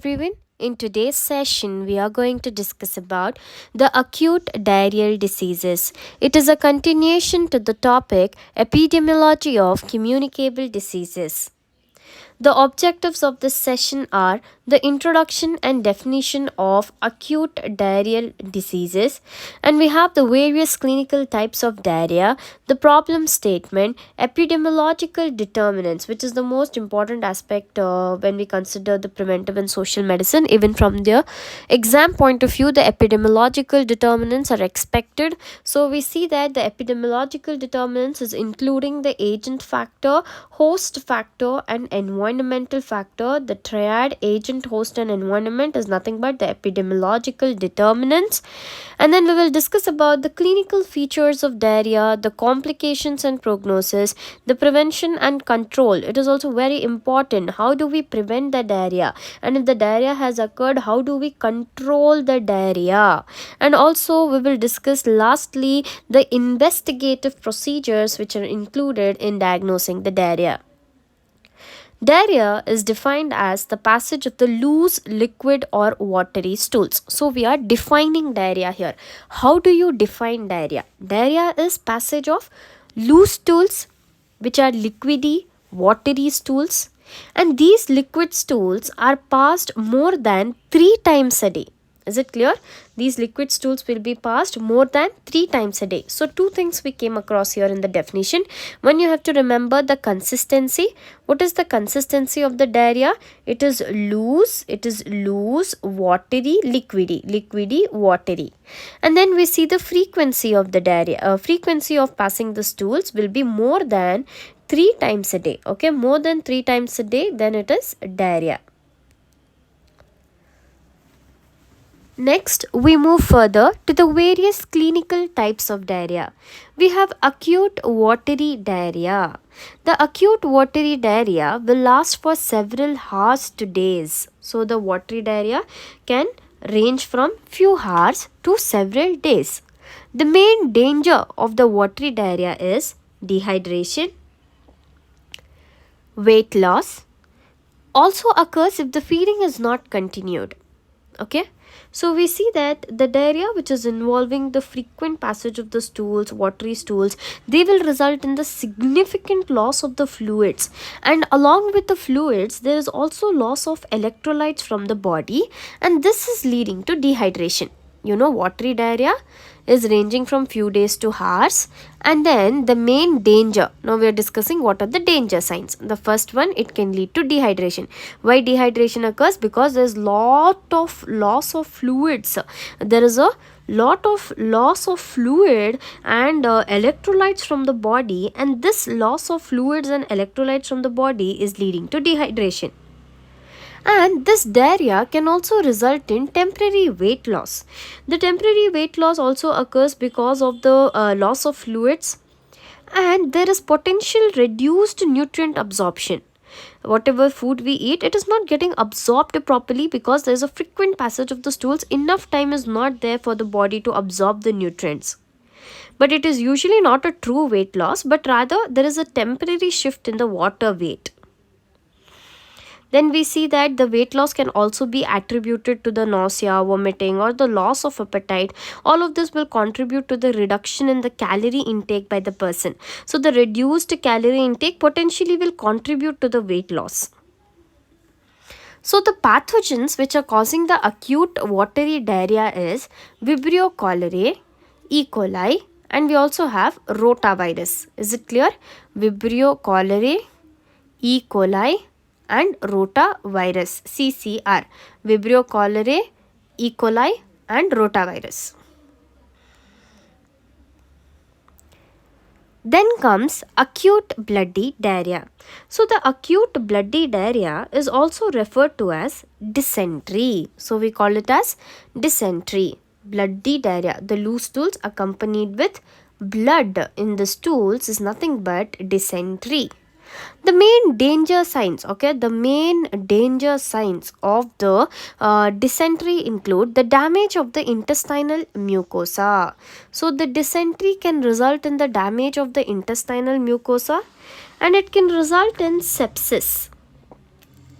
Everyone. In today's session, we are going to discuss about the acute diarrheal diseases. It is a continuation to the topic epidemiology of communicable diseases. The objectives of this session are the introduction and definition of acute diarrheal diseases, and we have the various clinical types of diarrhea, the problem statement, epidemiological determinants, which is the most important aspect when we consider the preventive and social medicine. Even from the exam point of view, the epidemiological determinants are expected. So we see that the epidemiological determinants is including the agent factor, host factor, and environmental factor. The triad agent, host, and environment is nothing but the epidemiological determinants. And then we will discuss about the clinical features of diarrhea, the complications and prognosis, the prevention and control. It is also very important. How do we prevent the diarrhea? And if the diarrhea has occurred, how do we control the diarrhea? And also we will discuss lastly the investigative procedures which are included in diagnosing the diarrhea. Diarrhea is defined as the passage of the loose, liquid, or watery stools. So we are defining diarrhea here. How do you define diarrhea? Diarrhea is passage of loose stools, which are liquidy, watery stools, and these liquid stools are passed more than 3 times a day. Is it clear? These liquid stools will be passed more than 3 times a day. So two things we came across here in the definition. One, you have to remember the consistency. What is the consistency of the diarrhea? It is loose, watery, liquidy, watery. And then we see the frequency of the diarrhea. Frequency of passing the stools will be more than 3 times a day. Okay, more than 3 times a day, then it is diarrhea. Next, we move further to the various clinical types of diarrhea. We have acute watery diarrhea. The acute watery diarrhea will last for several hours to days. So, the watery diarrhea can range from few hours to several days. The main danger of the watery diarrhea is dehydration, weight loss, also occurs if the feeding is not continued. Okay, so we see that the diarrhea which is involving the frequent passage of the stools, watery stools, they will result in the significant loss of the fluids, and along with the fluids there is also loss of electrolytes from the body, and this is leading to dehydration. Watery diarrhea is ranging from few days to hours. And then the main danger, now we are discussing what are the danger signs. The first one, it can lead to dehydration. Why dehydration occurs? Because there is lot of loss of fluids. There is a lot of loss of fluid and electrolytes from the body, and this loss of fluids and electrolytes from the body is leading to dehydration. And this diarrhea can also result in temporary weight loss. The temporary weight loss also occurs because of the loss of fluids, and there is potential reduced nutrient absorption. Whatever food we eat, it is not getting absorbed properly because there is a frequent passage of the stools. Enough time is not there for the body to absorb the nutrients. But it is usually not a true weight loss, but rather there is a temporary shift in the water weight. Then we see that the weight loss can also be attributed to the nausea, vomiting, or the loss of appetite. All of this will contribute to the reduction in the calorie intake by the person. So the reduced calorie intake potentially will contribute to the weight loss. So the pathogens which are causing the acute watery diarrhea is Vibrio cholerae, E. coli, and we also have rotavirus. Is it clear? Vibrio cholerae, E. coli, and rotavirus, CCR, Vibrio cholerae, E. coli, and rotavirus. Then comes acute bloody diarrhea. So the acute bloody diarrhea is also referred to as dysentery. So we call it as dysentery, bloody diarrhea. The loose stools accompanied with blood in the stools is nothing but dysentery. The main danger signs, of the dysentery include the damage of the intestinal mucosa. So the dysentery can result in the damage of the intestinal mucosa, and it can result in sepsis.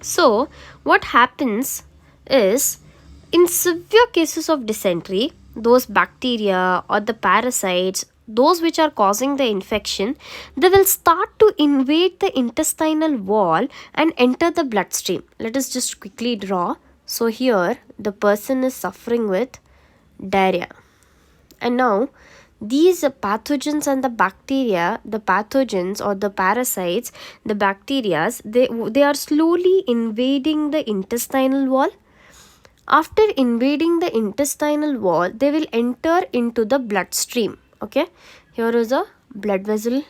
So what happens is, in severe cases of dysentery, those bacteria or the parasites, those which are causing the infection, they will start to invade the intestinal wall and enter the bloodstream. Let us just quickly draw. So here the person is suffering with diarrhea, and now these pathogens and the bacteria, the pathogens or the parasites, the bacterias, they are slowly invading the intestinal wall. After invading the intestinal wall, they will enter into the bloodstream. Okay, here is a blood vessel.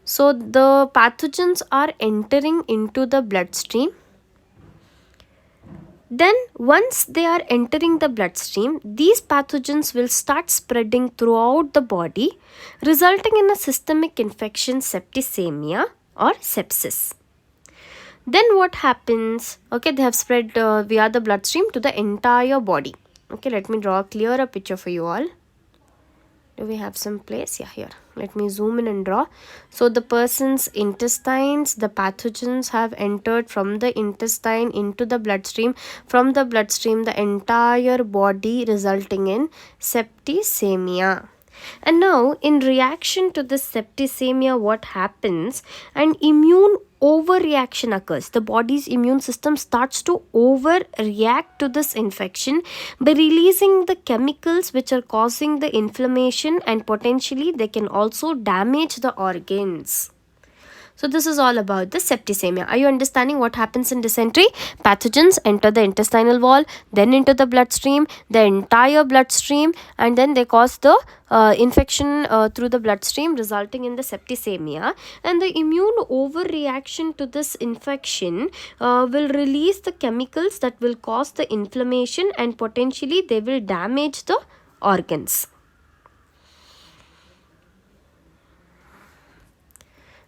So the pathogens are entering into the bloodstream. Then once they are entering the bloodstream, these pathogens will start spreading throughout the body, resulting in a systemic infection, septicemia or sepsis. Then what happens? Okay, they have spread via the bloodstream to the entire body. Okay, let me draw a clearer picture for you all. Do we have some place? Yeah, here. Let me zoom in and draw. So the person's intestines, the pathogens have entered from the intestine into the bloodstream. From the bloodstream, the entire body, resulting in septicemia. And now, in reaction to this septicemia, what happens? An immune overreaction occurs. The body's immune system starts to overreact to this infection by releasing the chemicals which are causing the inflammation, and potentially they can also damage the organs. So this is all about the septicemia. Are you understanding what happens in dysentery? Pathogens enter the intestinal wall, then into the bloodstream, the entire bloodstream, and then they cause the infection through the bloodstream, resulting in the septicemia. And the immune overreaction to this infection will release the chemicals that will cause the inflammation, and potentially they will damage the organs.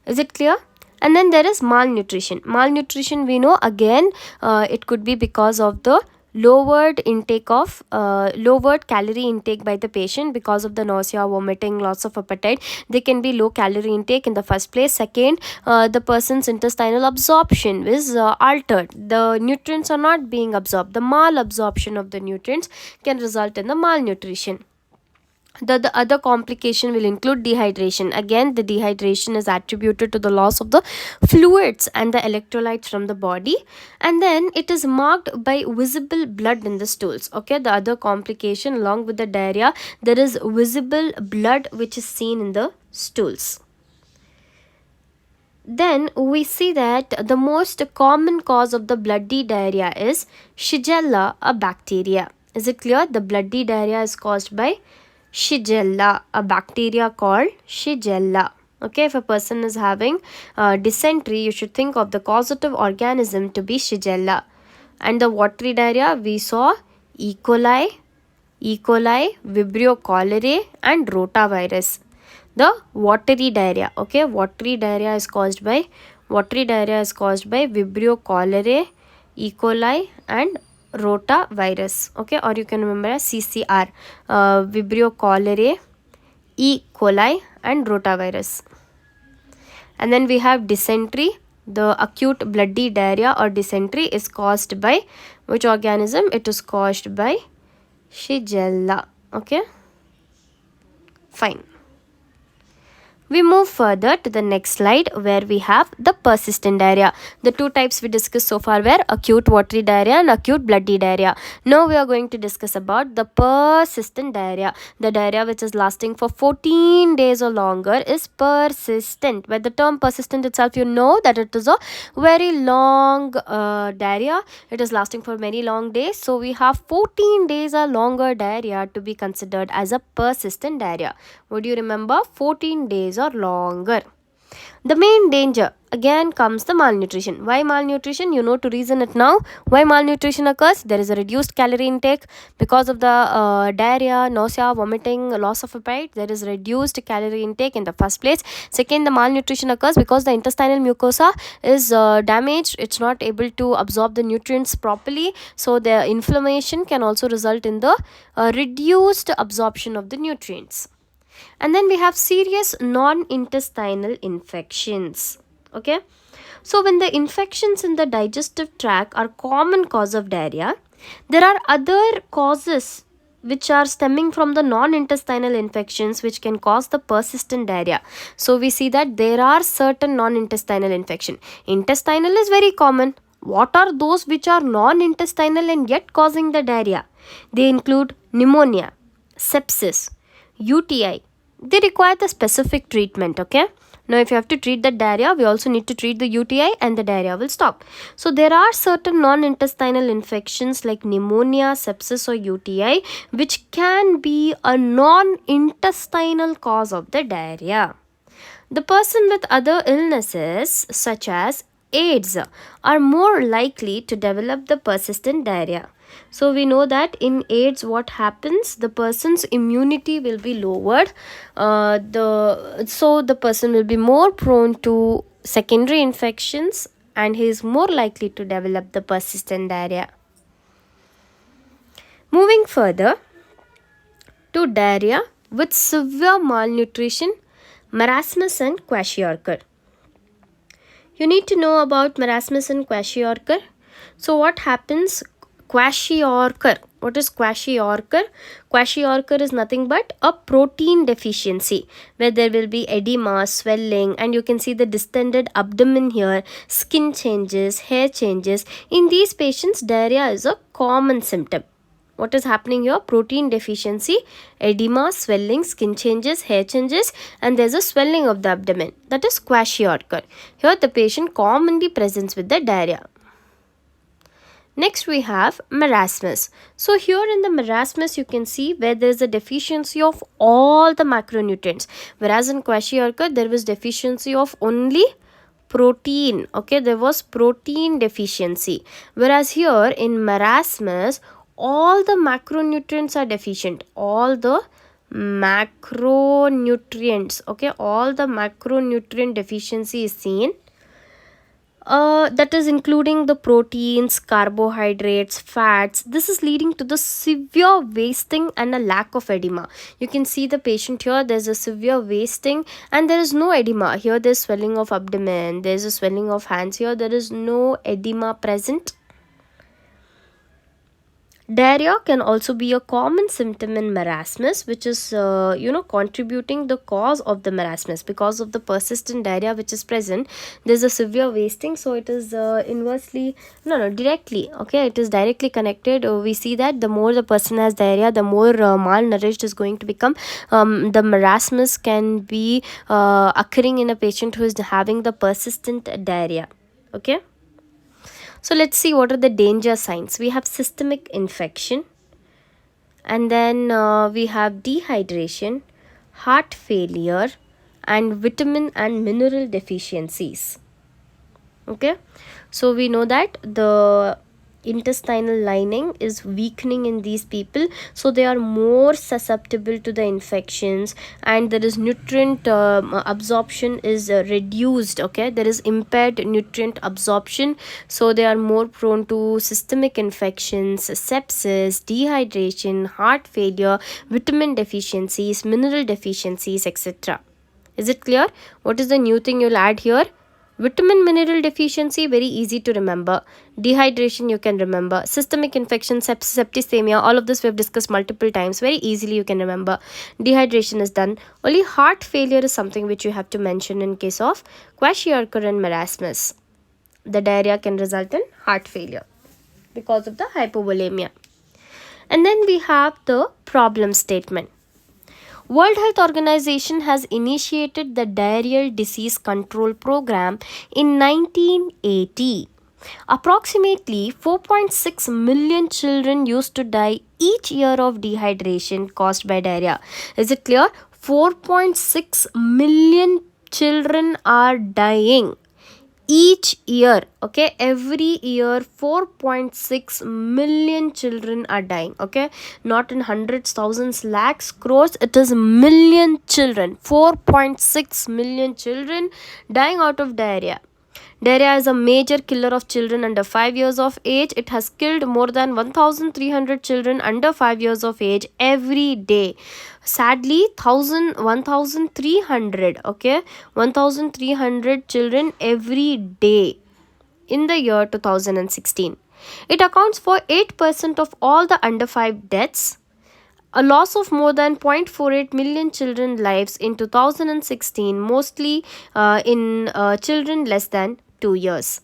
Is it clear? And then there is malnutrition. Malnutrition, we know, again it could be because of the lowered calorie intake by the patient because of the nausea, vomiting, loss of appetite. They can be low calorie intake in the first place. Second, the person's intestinal absorption is altered. The nutrients are not being absorbed. The malabsorption of the nutrients can result in the malnutrition. The other complication will include dehydration. Again, the dehydration is attributed to the loss of the fluids and the electrolytes from the body, and then it is marked by visible blood in the stools. Okay, the other complication, along with the diarrhea, there is visible blood which is seen in the stools. Then we see that the most common cause of the bloody diarrhea is Shigella, a bacteria. Is it clear? The bloody diarrhea is caused by Shigella, a bacteria called Shigella. Okay, if a person is having dysentery, you should think of the causative organism to be Shigella. And the watery diarrhea, we saw E. coli, Vibrio cholerae, and rotavirus. The watery diarrhea, okay, watery diarrhea is caused by Vibrio cholerae, E. coli, and rotavirus. Okay, or you can remember as CCR, Vibrio cholerae, E. coli, and rotavirus. And then we have dysentery. The acute bloody diarrhea or dysentery is caused by which organism? It is caused by Shigella. Okay, fine. We move further to the next slide, where we have the persistent diarrhea. The two types we discussed so far were acute watery diarrhea and acute bloody diarrhea. Now we are going to discuss about the persistent diarrhea. The diarrhea which is lasting for 14 days or longer is persistent. By the term persistent itself, you know that it is a very long diarrhea. It is lasting for many long days. So we have 14 days or longer diarrhea to be considered as a persistent diarrhea. Would you remember? 14 days or longer. The main danger again comes the malnutrition. Why malnutrition? You know to reason it now. Why malnutrition occurs? There is a reduced calorie intake because of the diarrhea, nausea, vomiting, loss of appetite. There is reduced calorie intake in the first place. Second, the malnutrition occurs because the intestinal mucosa is damaged. It's not able to absorb the nutrients properly. So the inflammation can also result in the reduced absorption of the nutrients. And then we have serious non-intestinal infections. Okay, so when the infections in the digestive tract are common cause of diarrhea, There are other causes which are stemming from the non-intestinal infections which can cause the persistent diarrhea. So we see that there are certain non-intestinal infection. Intestinal is very common. What are those which are non-intestinal and yet causing the diarrhea? They include pneumonia, sepsis, UTI. They require the specific treatment, okay? Now, if you have to treat the diarrhea, we also need to treat the UTI and the diarrhea will stop. So, there are certain non-intestinal infections like pneumonia, sepsis or UTI which can be a non-intestinal cause of the diarrhea. The person with other illnesses such as AIDS are more likely to develop the persistent diarrhea. So we know that in AIDS what happens, the person's immunity will be lowered, so the person will be more prone to secondary infections and he is more likely to develop the persistent diarrhea. Moving further to diarrhea with severe malnutrition, marasmus and kwashiorkor. You need to know about marasmus and kwashiorkor. So what happens? Kwashiorkor. What is kwashiorkor? Kwashiorkor is nothing but a protein deficiency where there will be edema, swelling, and you can see the distended abdomen here, skin changes, hair changes. In these patients, diarrhea is a common symptom. What is happening here? Protein deficiency, edema, swelling, skin changes, hair changes, and there's a swelling of the abdomen. That is kwashiorkor. Here the patient commonly presents with the diarrhea. Next we have marasmus. So here in the marasmus you can see where there is a deficiency of all the macronutrients. Whereas in kwashiorkor there was deficiency of only protein. Okay, there was protein deficiency. Whereas here in marasmus all the macronutrients are deficient. All the macronutrients. Okay, all the macronutrient deficiency is seen. That is including the proteins, carbohydrates, fats. This is leading to the severe wasting and a lack of edema. You can see the patient here, there's a severe wasting and there is no edema. Here there's swelling of abdomen, there's a swelling of hands. Here there is no edema present. Diarrhea can also be a common symptom in marasmus, which is contributing the cause of the marasmus. Because of the persistent diarrhea which is present, there's a severe wasting, so it is directly, okay, it is directly connected. We see that the more the person has diarrhea, the more malnourished is going to become. The marasmus can be occurring in a patient who is having the persistent diarrhea. Okay. So let's see what are the danger signs. We have systemic infection, and then we have dehydration, heart failure, and vitamin and mineral deficiencies. Okay, so we know that the intestinal lining is weakening in these people, so they are more susceptible to the infections, and there is nutrient absorption is reduced. Okay, there is impaired nutrient absorption, so they are more prone to systemic infections, sepsis, dehydration, heart failure, vitamin deficiencies, mineral deficiencies, etc. Is it clear? What is the new thing you'll add here? Vitamin mineral deficiency, very easy to remember. Dehydration, you can remember. Systemic infection, septicemia, all of this we have discussed multiple times. Very easily you can remember. Dehydration is done. Only heart failure is something which you have to mention in case of kwashiorkor and marasmus. The diarrhea can result in heart failure because of the hypovolemia. And then we have the problem statement. World Health Organization has initiated the diarrheal disease control program in 1980. Approximately 4.6 million children used to die each year of dehydration caused by diarrhea. Is it clear? 4.6 million children are dying each year. Okay, every year 4.6 million children are dying. Okay, not in hundreds, thousands, lakhs, crores, it is million children. 4.6 million children dying out of diarrhea. Diarrhea is a major killer of children under 5 years of age. It has killed more than 1,300 children under 5 years of age every day. Sadly, 1,300, okay, 1,300 children every day in the year 2016. It accounts for 8% of all the under 5 deaths, a loss of more than 0.48 million children lives in 2016, mostly in children less than 2 years.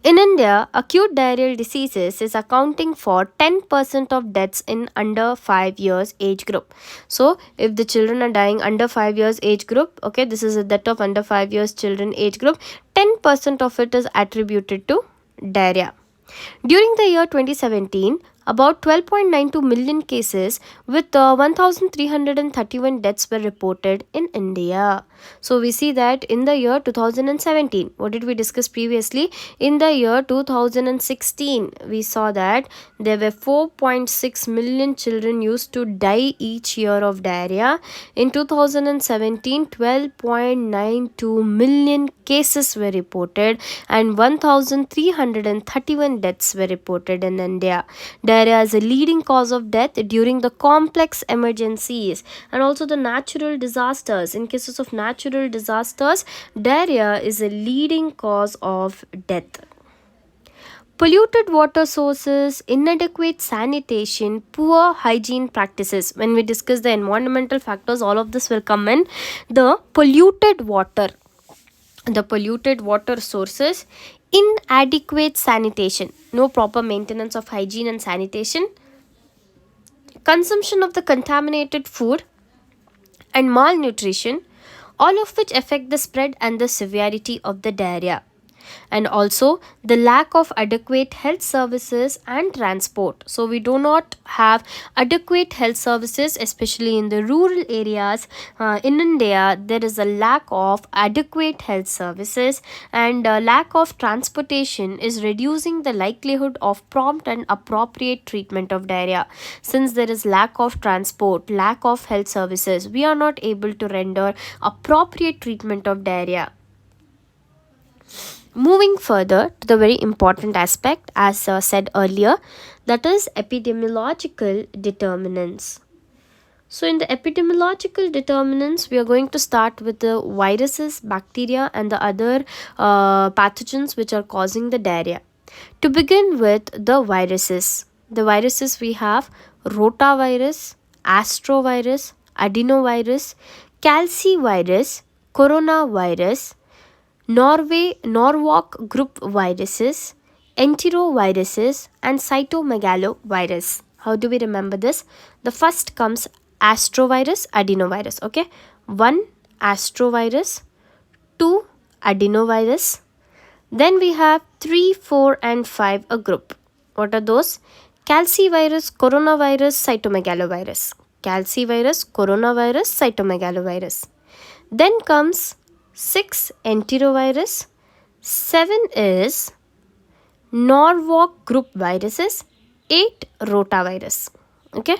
In India, acute diarrheal diseases is accounting for 10% of deaths in under 5 years age group. So, if the children are dying under 5 years age group, okay, this is a death of under 5 years children age group, 10% of it is attributed to diarrhea. During the year 2017, about 12.92 million cases with 1,331 deaths were reported in India. So we see that in the year 2017, what did we discuss previously? In the year 2016, we saw that there were 4.6 million children used to die each year of diarrhea. In 2017, 12.92 million cases were reported and 1,331 deaths were reported in India. Diarrhea is a leading cause of death during the complex emergencies and also the natural disasters. In cases of natural disasters, diarrhea is a leading cause of death. Polluted water sources, inadequate sanitation, poor hygiene practices. When we discuss the environmental factors, all of this will come in. The polluted water sources, inadequate sanitation, no proper maintenance of hygiene and sanitation, consumption of the contaminated food, and malnutrition, all of which affect the spread and the severity of the diarrhea. And also the lack of adequate health services and transport. So we do not have adequate health services, especially in the rural areas. In India, there is a lack of adequate health services, and lack of transportation is reducing the likelihood of prompt and appropriate treatment of diarrhea. Since there is lack of transport, lack of health services, we are not able to render appropriate treatment of diarrhea. Moving further to the very important aspect, as said earlier, that is epidemiological determinants. So in the epidemiological determinants, we are going to start with the viruses, bacteria, and the other pathogens which are causing the diarrhea. To begin with the viruses we have rotavirus, astrovirus, adenovirus, calcivirus, coronavirus, Norwalk group viruses, enteroviruses, and cytomegalovirus. How do we remember this? The first comes astrovirus, adenovirus. Okay, 1 astrovirus, 2 adenovirus. Then we have 3, 4, and 5 a group. What are those? Calcivirus, coronavirus, cytomegalovirus. Calcivirus, coronavirus, cytomegalovirus. Then comes 6 enterovirus, 7 is Norwalk group viruses, 8 rotavirus. Okay.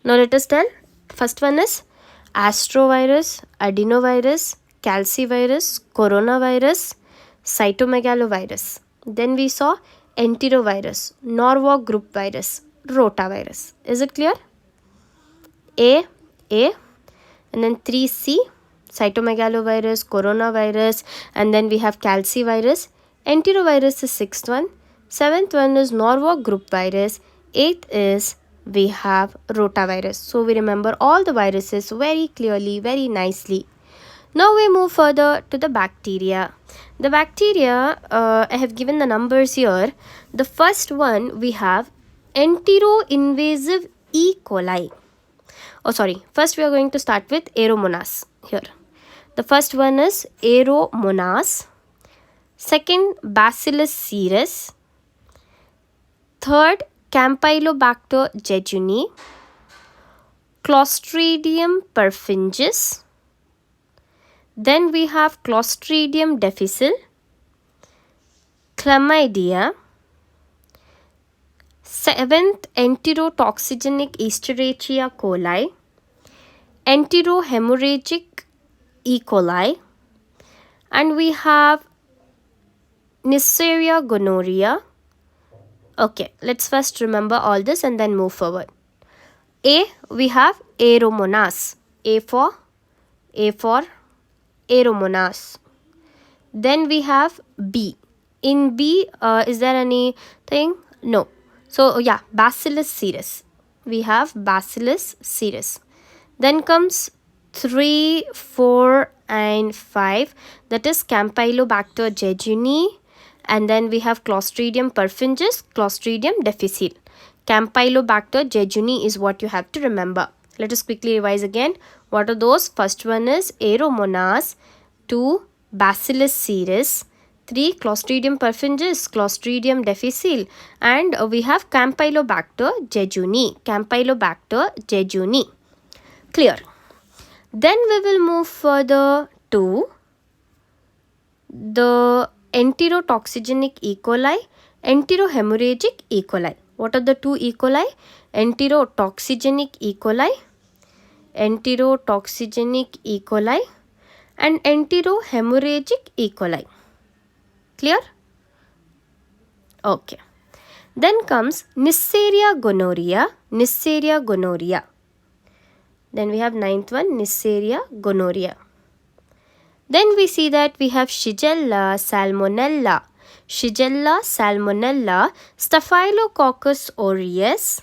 Now let us tell. First one is astrovirus, adenovirus, calcivirus, coronavirus, cytomegalovirus. Then we saw enterovirus, Norwalk group virus, rotavirus. Is it clear? A, and then 3C, cytomegalovirus, coronavirus, and then we have calcivirus. Enterovirus is 6th one. 7th one is Norwalk group virus. 8th is we have rotavirus. So we remember all the viruses very clearly, very nicely. Now we move further to the bacteria. The bacteria, I have given the numbers here. The first one we have enteroinvasive E. coli. First we are going to start with Aeromonas here. The first one is Aeromonas. Second, Bacillus cereus. Third, Campylobacter jejuni. Clostridium perfringens. Then we have Clostridium difficile. Chlamydia. 7th, enterotoxigenic Escherichia coli. Enterohemorrhagic E. coli, and we have Neisseria gonorrhea. Okay, let's first remember all this and then move forward. A, we have Aeromonas. A for Aeromonas. Then we have B, In B, is there anything? No. So yeah, Bacillus cereus. We have Bacillus cereus. Then comes 3, 4 and 5, that is Campylobacter jejuni, and then we have Clostridium perfringens, Clostridium difficile. Campylobacter jejuni is what you have to remember. Let us quickly revise again. What are those? First one is Aeromonas, 2 Bacillus cereus, 3 Clostridium perfringens, Clostridium difficile, and we have Campylobacter jejuni, Campylobacter jejuni. Clear. Then we will move further to the enterotoxigenic E. coli, enterohemorrhagic E. coli. What are the two E. coli? Enterotoxigenic E. coli, enterotoxigenic E. coli and enterohemorrhagic E. coli. Clear? Okay. Then comes Neisseria gonorrhea, Neisseria gonorrhea. Then we have ninth one, Neisseria gonorrhea. Then we see that we have Shigella, Salmonella, Shigella, Salmonella, Staphylococcus aureus,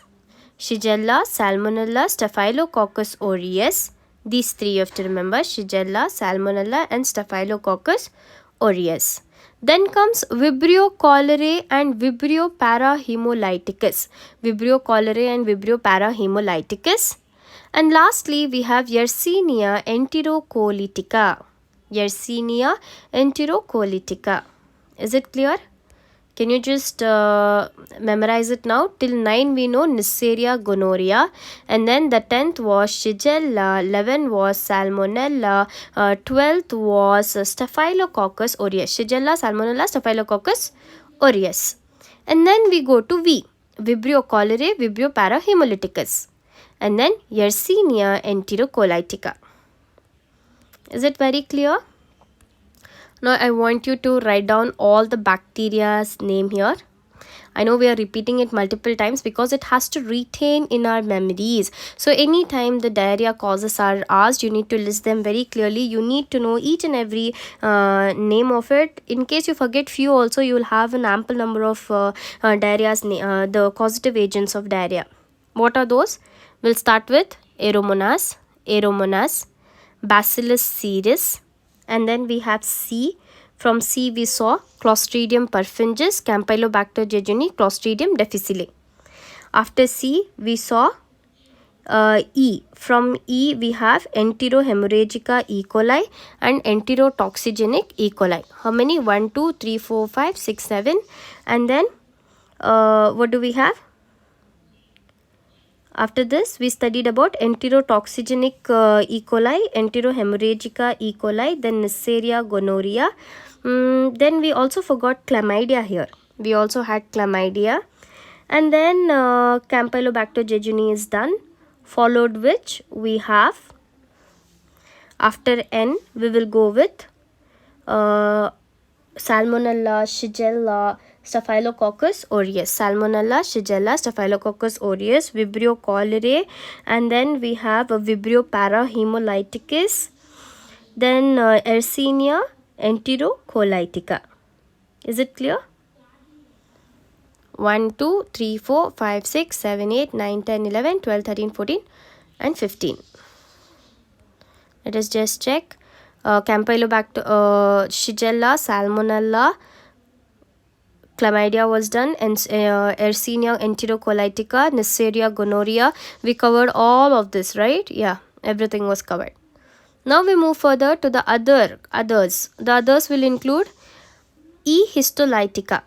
Shigella, Salmonella, Staphylococcus aureus. These three you have to remember, Shigella, Salmonella and Staphylococcus aureus. Then comes Vibrio cholerae and Vibrio parahemolyticus, Vibrio cholerae and Vibrio parahemolyticus. And lastly, we have Yersinia enterocolitica. Yersinia enterocolitica. Is it clear? Can you just memorize it now? Till 9 we know Neisseria gonorrhea, and then the 10th was Shigella, 11 was Salmonella, 12th was Staphylococcus aureus. Shigella, Salmonella, Staphylococcus aureus. And then we go to V, Vibrio cholerae, Vibrio parahemolyticus, and then Yersinia enterocolitica. Is it very clear? Now I want you to write down all the bacteria's name here. I know we are repeating it multiple times because it has to retain in our memories. So anytime the diarrhea causes are asked, you need to list them very clearly. You need to know each and every name of it. In case you forget few also, you will have an ample number of diarrhea's the causative agents of diarrhea. What are those? We'll start with Aeromonas, Aeromonas, Bacillus cereus, and then we have C. From C we saw Clostridium perfringens, Campylobacter jejuni, Clostridium difficile. After C we saw E. From E we have Enterohemorrhagica E. coli and Enterotoxigenic E. coli. How many? 1, 2, 3, 4, 5, 6, 7. And then what do we have? After this, we studied about enterotoxigenic E. coli, enterohemorrhagica E. coli, then Neisseria gonorrhea. Then we also forgot chlamydia here. We also had chlamydia. And then Campylobacter jejuni is done, followed which we have, after N, we will go with Salmonella, Shigella, Staphylococcus aureus, Salmonella, Shigella, Staphylococcus aureus, Vibrio cholerae, and then we have a Vibrio parahemolyticus, then Yersinia enterocolitica. Is it clear? 1, 2, 3, 4, 5, 6, 7, 8, 9, 10, 11, 12, 13, 14 and 15. Let us just check. Campylobacter, Shigella, Salmonella, chlamydia was done, and Yersinia enterocolitica, Neisseria gonorrhea. We covered all of this, right? Yeah, everything was covered. Now we move further to the others. The others will include E. histolytica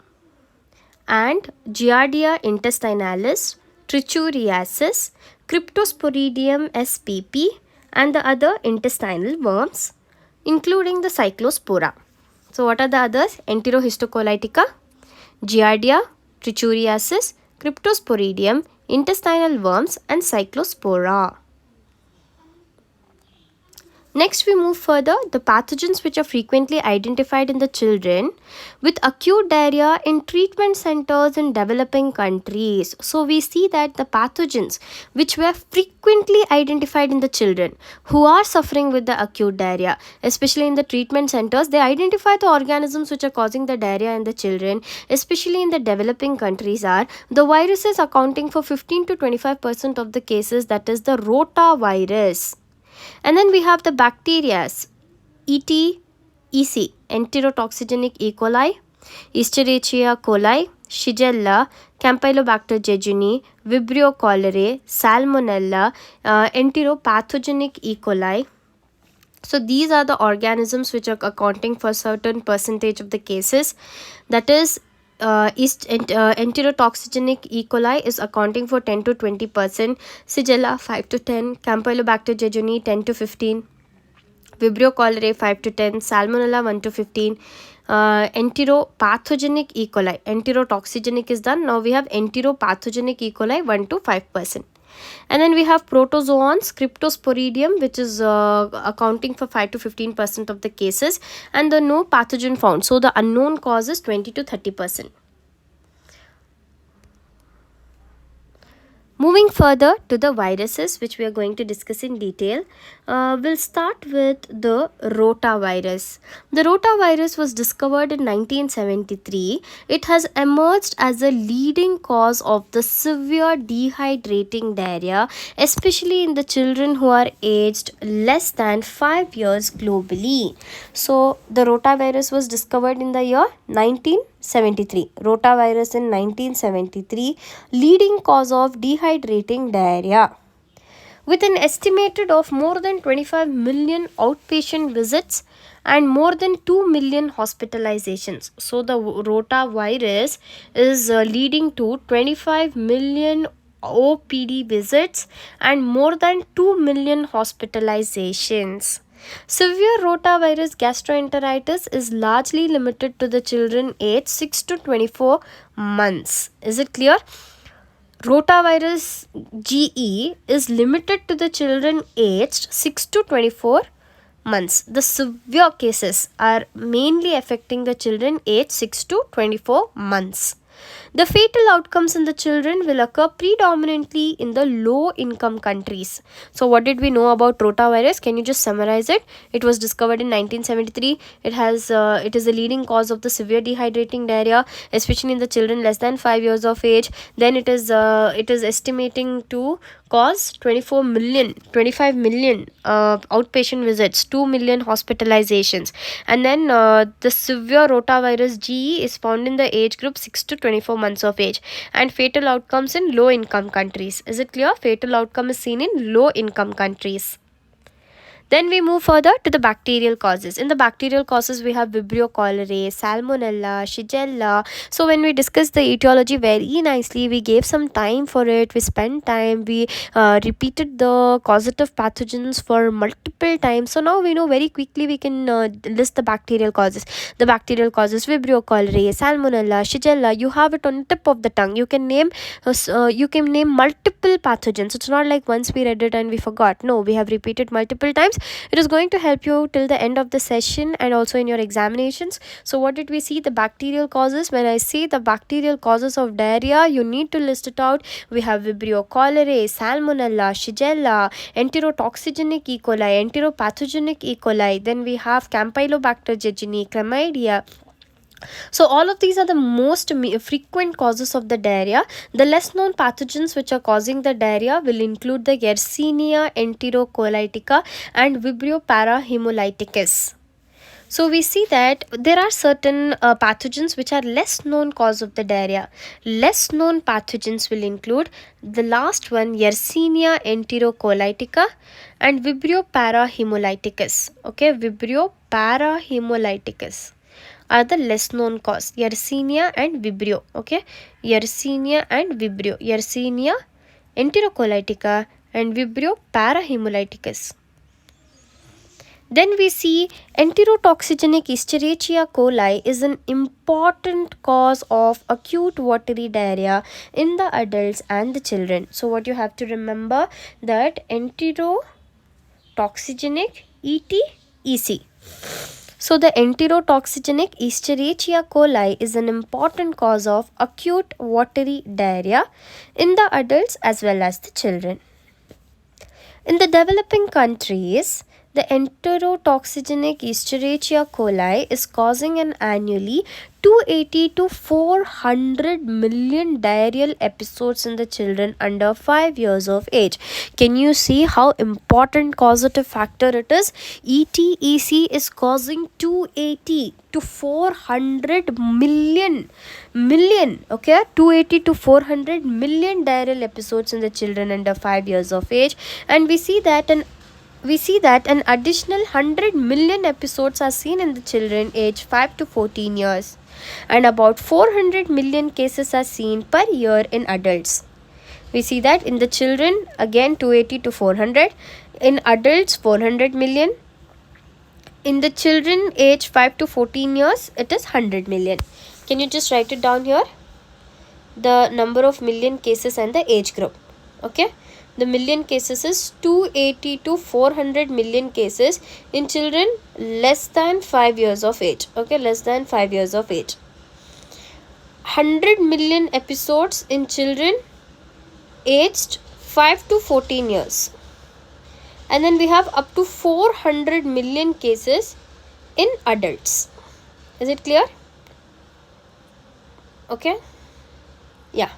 and Giardia intestinalis, Trichuriasis, Cryptosporidium spp, and the other intestinal worms, including the Cyclospora. So what are the others? Enterohistocolitica, Giardia, Trichuriasis, Cryptosporidium, intestinal worms and Cyclospora. Next, we move further. The pathogens which are frequently identified in the children with acute diarrhea in treatment centers in developing countries. So, we see that the pathogens which were frequently identified in the children who are suffering with the acute diarrhea, especially in the treatment centers, they identify the organisms which are causing the diarrhea in the children, especially in the developing countries, are the viruses accounting for 15 to 25% of the cases, that is the rotavirus. And then we have the bacteria, EC, enterotoxigenic E. coli, Escherichia coli, Shigella, Campylobacter jejuni, Vibrio cholerae, Salmonella, enteropathogenic E. coli. So these are the organisms which are accounting for certain percentage of the cases. That is, enterotoxigenic E. coli is accounting for 10 to 20%, Shigella 5 to 10, Campylobacter jejuni 10 to 15, Vibrio cholerae 5 to 10, Salmonella 1 to 15, enteropathogenic E. coli. Enterotoxigenic is done. Now we have enteropathogenic E. coli 1 to 5%. And then we have protozoans, cryptosporidium, which is accounting for 5 to 15% of the cases, and the no pathogen found. So the unknown cause is 20 to 30%. Moving further to the viruses which we are going to discuss in detail, we'll start with the rotavirus. The rotavirus was discovered in 1973. It has emerged as a leading cause of the severe dehydrating diarrhea, especially in the children who are aged less than 5 years globally. So the rotavirus was discovered in the year 1973. Rotavirus in 1973, leading cause of dehydrating diarrhea. With an estimated of more than 25 million outpatient visits and more than 2 million hospitalizations. So the rotavirus is leading to 25 million OPD visits and more than 2 million hospitalizations. Severe rotavirus gastroenteritis is largely limited to the children aged 6 to 24 months. Is it clear? Rotavirus GE is limited to the children aged 6 to 24 months. The severe cases are mainly affecting the children aged 6 to 24 months. The fatal outcomes in the children will occur predominantly in the low income countries. So what did we know about rotavirus? Can you just summarize it? It was discovered in 1973. It is the leading cause of the severe dehydrating diarrhea, especially in the children less than 5 years of age. Then it is estimating to cause 25 million outpatient visits, 2 million hospitalizations, and then the severe rotavirus GE is found in the age group 6 to 24 months of age, and fatal outcomes in low income countries. Is it clear? Fatal outcome is seen in low income countries. Then we move further to the bacterial causes. In the bacterial causes, we have Vibrio cholerae, Salmonella, Shigella. So when we discussed the etiology very nicely, we gave some time for it. We spent time. We repeated the causative pathogens for multiple times. So now we know very quickly we can list the bacterial causes. The bacterial causes: Vibrio cholerae, Salmonella, Shigella. You have it on tip of the tongue. You can name multiple pathogens. It's not like once we read it and we forgot. No, we have repeated multiple times. It is going to help you till the end of the session and also in your examinations. So what did we see? The bacterial causes. When I say the bacterial causes of diarrhea, you need to list it out. We have Vibrio cholerae, Salmonella, Shigella, enterotoxigenic E. coli, enteropathogenic E. coli. Then we have Campylobacter jejuni, chlamydia. So all of these are the most frequent causes of the diarrhea. The less known pathogens which are causing the diarrhea will include the Yersinia enterocolitica and Vibrio parahemolyticus. So we see that there are certain pathogens which are less known cause of the diarrhea. Less known pathogens will include the last one, Yersinia enterocolitica and Vibrio parahemolyticus. Okay, Vibrio parahemolyticus are the less known cause. Yersinia and Vibrio. Okay, Yersinia and Vibrio. Yersinia enterocolitica and Vibrio parahemolyticus. Then we see enterotoxigenic Escherichia coli is an important cause of acute watery diarrhea in the adults and the children. So what you have to remember, that enterotoxigenic ETEC. So the enterotoxigenic Escherichia coli is an important cause of acute watery diarrhea in the adults as well as the children. In the developing countries, the enterotoxigenic Escherichia coli is causing an annually 280 to 400 million diarrheal episodes in the children under 5 years of age. Can you see how important causative factor it is? ETEC is causing 280 to 400 million, okay, 280 to 400 million diarrheal episodes in the children under 5 years of age, and we see that an additional 100 million episodes are seen in the children aged 5 to 14 years, and about 400 million cases are seen per year in adults. We see that in the children again 280 to 400, in adults 400 million, in the children aged 5 to 14 years it is 100 million. Can you just write it down here, the number of million cases and the age group? Okay, the million cases is 280 to 400 million cases in children less than 5 years of age. Okay, less than 5 years of age. 100 million episodes in children aged 5 to 14 years. And then we have up to 400 million cases in adults. Is it clear? Okay. Yeah.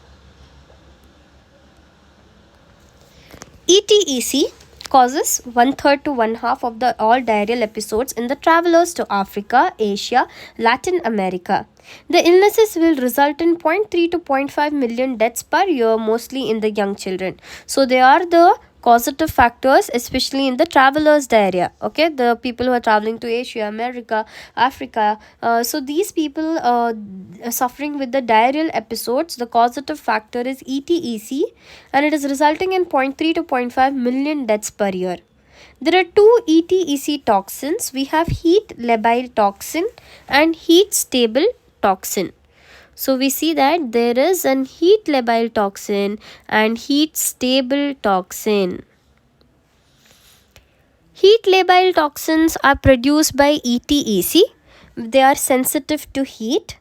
ETEC causes 1/3 to 1/2 of the all diarrheal episodes in the travelers to Africa, Asia, Latin America. The illnesses will result in 0.3 to 0.5 million deaths per year, mostly in the young children. So they are the causative factors, especially in the travelers diarrhea. Okay, the people who are traveling to Asia, America, Africa, so these people suffering with the diarrheal episodes, the causative factor is ETEC, and it is resulting in 0.3 to 0.5 million deaths per year. There are two ETEC toxins. We have heat labile toxin and heat stable toxin. So we see that there is an heat labile toxin and heat stable toxin. Heat labile toxins are produced by ETEC. They are sensitive to heat.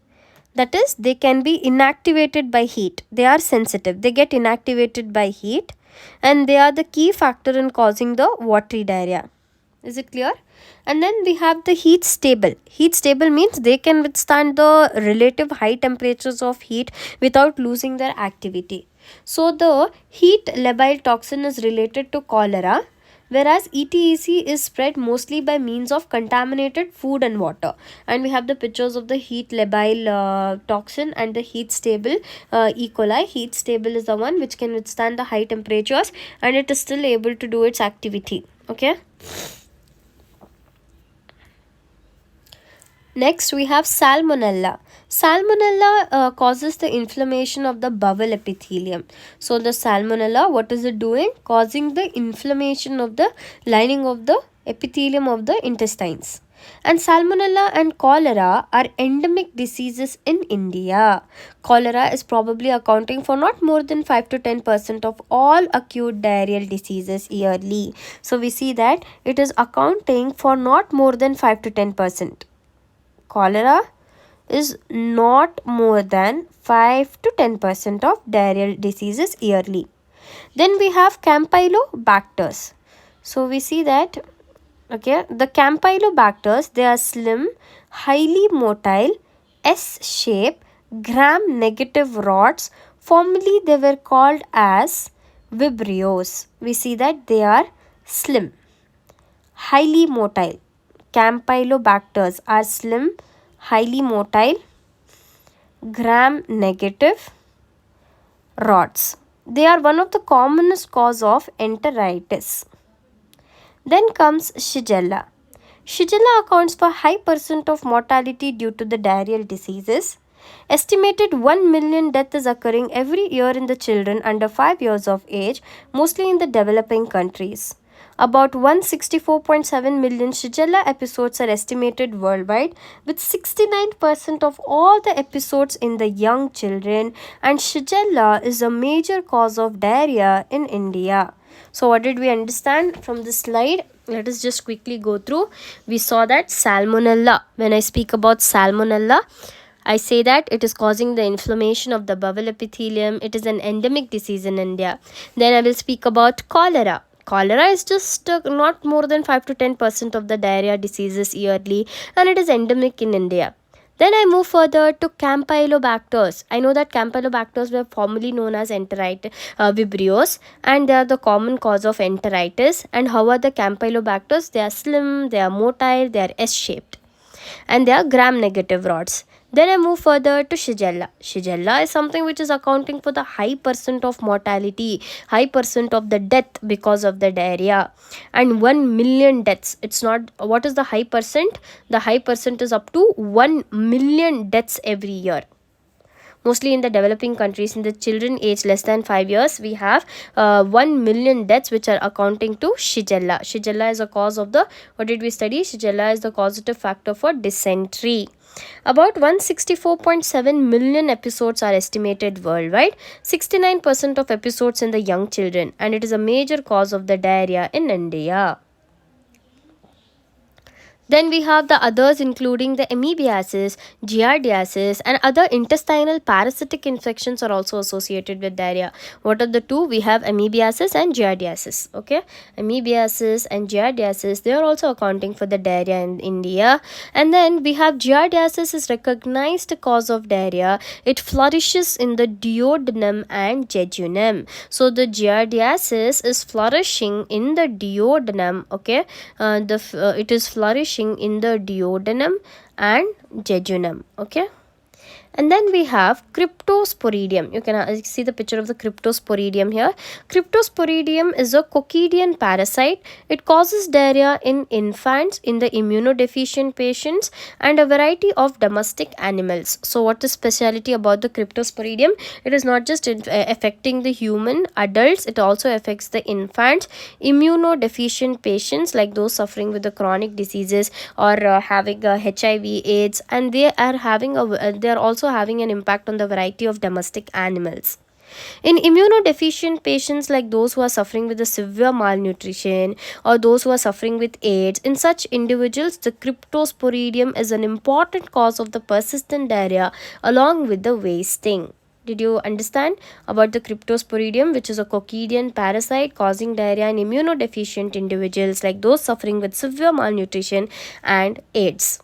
That is, they can be inactivated by heat. They are sensitive. They get inactivated by heat, and they are the key factor in causing the watery diarrhea. Is it clear? And then we have the heat stable. Heat stable means they can withstand the relative high temperatures of heat without losing their activity. So the heat labile toxin is related to cholera, whereas ETEC is spread mostly by means of contaminated food and water. And we have the pictures of the heat labile toxin and the heat stable E. coli. Heat stable is the one which can withstand the high temperatures and it is still able to do its activity. Okay. Next, we have Salmonella. Salmonella causes the inflammation of the bowel epithelium. So, the Salmonella, what is it doing? Causing the inflammation of the lining of the epithelium of the intestines. And Salmonella and cholera are endemic diseases in India. Cholera is probably accounting for not more than 5 to 10% of all acute diarrheal diseases yearly. So, we see that it is accounting for not more than 5 to 10%. Cholera is not more than 5 to 10% of diarrheal diseases yearly. Then we have Campylobacters. So we see that, okay, the Campylobacters, they are slim, highly motile, S-shape, gram-negative rods. Formerly they were called as Vibrios. We see that they are slim, highly motile. Campylobacters are slim, highly motile, gram-negative rods. They are one of the commonest cause of enteritis. Then comes Shigella. Shigella accounts for high percent of mortality due to the diarrheal diseases. Estimated 1 million deaths is occurring every year in the children under 5 years of age, mostly in the developing countries. About 164.7 million Shigella episodes are estimated worldwide, with 69% of all the episodes in the young children, and Shigella is a major cause of diarrhea in India. So what did we understand from this slide? Let us just quickly go through. We saw that salmonella. When I speak about salmonella, I say that it is causing the inflammation of the bowel epithelium. It is an endemic disease in India. Then I will speak about cholera. Cholera is just not more than 5 to 10% of the diarrhea diseases yearly, and it is endemic in India. Then I move further to Campylobacters. I know that Campylobacters were formerly known as Vibrios, and they are the common cause of enteritis. And how are the Campylobacters? They are slim, they are motile, they are S-shaped, and they are gram-negative rods. Then I move further to Shigella. Shigella is something which is accounting for the high percent of mortality, high percent of the death because of the diarrhea, and 1 million deaths. It's not, what is the high percent? The high percent is up to 1 million deaths every year. Mostly in the developing countries, in the children aged less than 5 years, we have 1 million deaths which are accounting to Shigella. Shigella is a cause of the, what did we study? Shigella is the causative factor for dysentery. About 164.7 million episodes are estimated worldwide, 69% of episodes in the young children, and it is a major cause of the diarrhea in India. Then we have the others, including the amoebiasis, giardiasis, and other intestinal parasitic infections are also associated with diarrhea. What are the two? We have amoebiasis and giardiasis. Okay, amoebiasis and giardiasis, they are also accounting for the diarrhea in India. And then we have giardiasis is recognized cause of diarrhea. It flourishes in the duodenum and jejunum. So the giardiasis is flourishing in the duodenum. Okay, it is flourishing in the duodenum and jejunum. Okay, and then we have cryptosporidium. You can see the picture of the cryptosporidium here. Cryptosporidium is a coccidian parasite. It causes diarrhea in infants, in the immunodeficient patients, and a variety of domestic animals. So what is speciality about the cryptosporidium? It is not just affecting the human adults, it also affects the infants, immunodeficient patients like those suffering with the chronic diseases or having HIV AIDS, and they are also having an impact on the variety of domestic animals. In immunodeficient patients like those who are suffering with the severe malnutrition or those who are suffering with AIDS, in such individuals the cryptosporidium is an important cause of the persistent diarrhea along with the wasting. Did you understand about the cryptosporidium, which is a coccidian parasite causing diarrhea in immunodeficient individuals like those suffering with severe malnutrition and AIDS?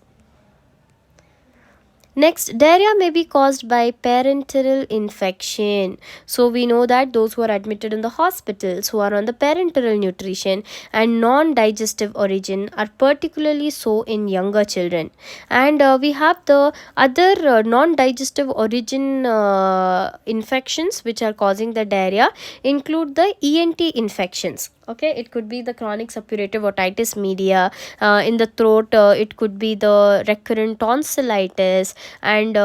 Next, diarrhea may be caused by parenteral infection. So we know that those who are admitted in the hospitals who are on the parenteral nutrition and non-digestive origin are particularly so in younger children. And we have the other non-digestive origin infections which are causing the diarrhea include the ENT infections. Okay, it could be the chronic suppurative otitis media in the throat. It could be the recurrent tonsillitis, and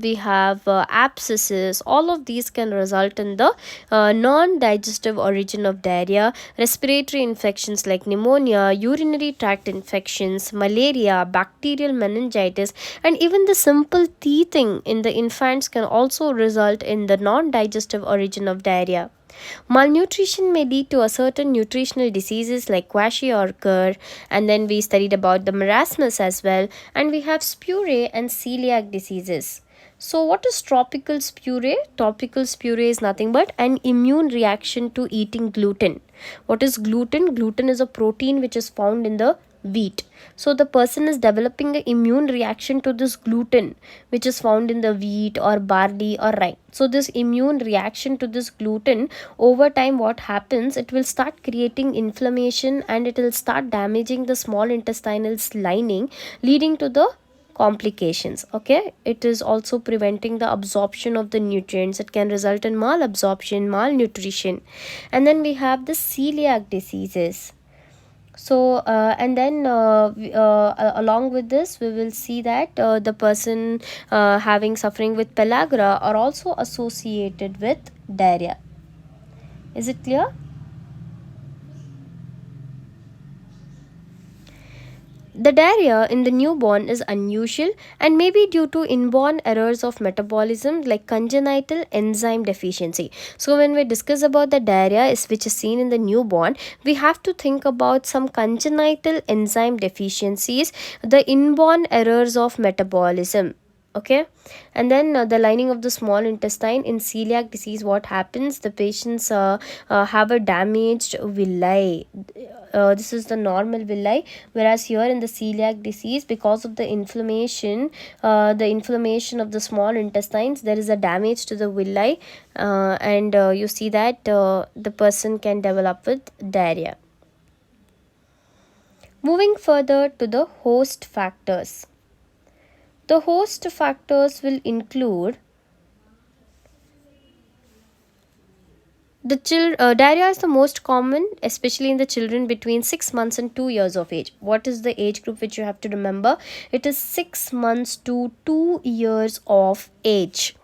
we have abscesses. All of these can result in the non-digestive origin of diarrhea. Respiratory infections like pneumonia, urinary tract infections, malaria, bacterial meningitis, and even the simple teething in the infants can also result in the non-digestive origin of diarrhea. Malnutrition may lead to a certain nutritional diseases like kwashiorkor, and then we studied about the marasmus as well, and we have spurae and celiac diseases. So what is tropical spurae? Tropical spurae is nothing but an immune reaction to eating gluten. What is gluten? Gluten is a protein which is found in the wheat. So the person is developing an immune reaction to this gluten which is found in the wheat or barley or rye. So this immune reaction to this gluten, over time what happens, it will start creating inflammation and it will start damaging the small intestinal lining, leading to the complications. Okay, it is also preventing the absorption of the nutrients. It can result in malabsorption, malnutrition. And then we have the celiac diseases. So and then along with this we will see that the person having suffering with pellagra are also associated with diarrhea. Is it clear? The diarrhea in the newborn is unusual and may be due to inborn errors of metabolism like congenital enzyme deficiency. So when we discuss about the diarrhea which is seen in the newborn, we have to think about some congenital enzyme deficiencies, the inborn errors of metabolism. Okay, and then the lining of the small intestine in celiac disease, what happens, the patients have a damaged villi. This is the normal villi, whereas here in the celiac disease, because of the inflammation of the small intestines, there is a damage to the villi, and you see that the person can develop with diarrhea. Moving further to the host factors. The host factors will include diarrhea is the most common, especially in the children between 6 months and 2 years of age. What is the age group which you have to remember? It is 6 months to 2 years of age.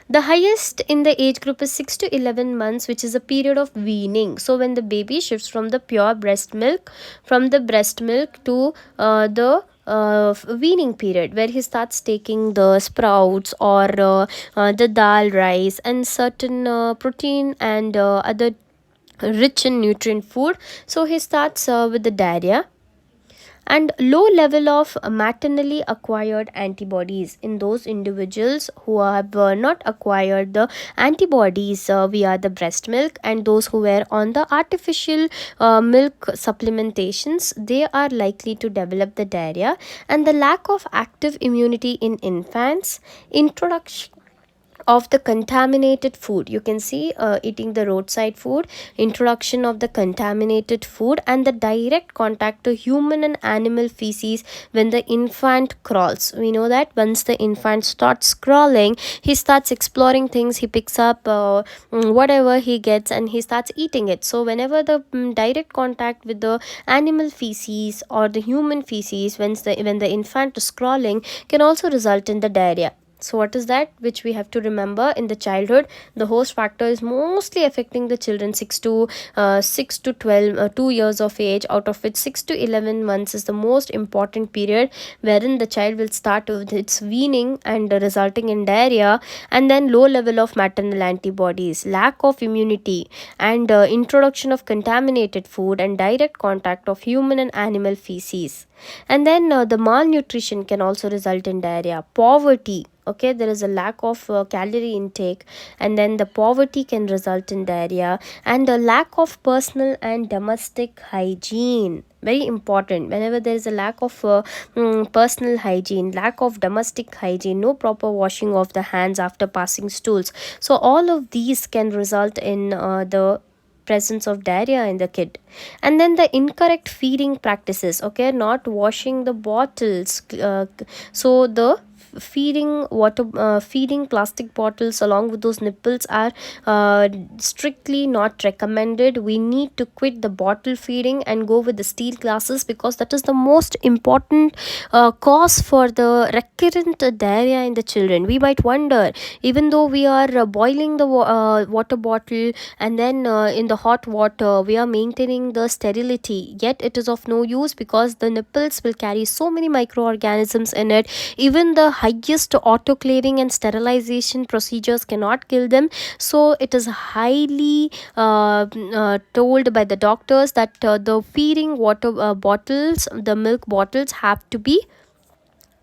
The highest in the age group is 6 to 11 months, which is a period of weaning. So when the baby shifts from the pure breast milk to the weaning period, where he starts taking the sprouts or the dal rice and certain protein and other rich in nutrient food, so he starts with the diarrhea. And low level of maternally acquired antibodies in those individuals who have not acquired the antibodies via the breast milk, and those who were on the artificial milk supplementations, they are likely to develop the diarrhea. And the lack of active immunity in infants, introduction of the contaminated food, you can see eating the roadside food, introduction of the contaminated food, and the direct contact to human and animal feces when the infant crawls. We know that once the infant starts crawling, he starts exploring things, he picks up whatever he gets and he starts eating it. So whenever the direct contact with the animal feces or the human feces, when the infant is crawling, can also result in the diarrhea. So what is that which we have to remember in the childhood? The host factor is mostly affecting the children 6 to 12 2 years of age, out of which 6 to 11 months is the most important period wherein the child will start with its weaning and resulting in diarrhea. And then low level of maternal antibodies, lack of immunity, and introduction of contaminated food and direct contact of human and animal feces. And then the malnutrition can also result in diarrhea. Poverty, okay, there is a lack of calorie intake, and then the poverty can result in diarrhea. And the lack of personal and domestic hygiene, very important. Whenever there is a lack of personal hygiene, lack of domestic hygiene, no proper washing of the hands after passing stools, so all of these can result in the presence of diarrhea in the kid. And then the incorrect feeding practices, okay, not washing the bottles, so the feeding plastic bottles along with those nipples are strictly not recommended. We need to quit the bottle feeding and go with the steel glasses, because that is the most important cause for the recurrent diarrhea in the children. We might wonder, even though we are boiling the water bottle, and then in the hot water we are maintaining the sterility, yet it is of no use, because the nipples will carry so many microorganisms in it. Even the highest autoclaving and sterilization procedures cannot kill them. So it is highly told by the doctors that the feeding water bottles, the milk bottles, have to be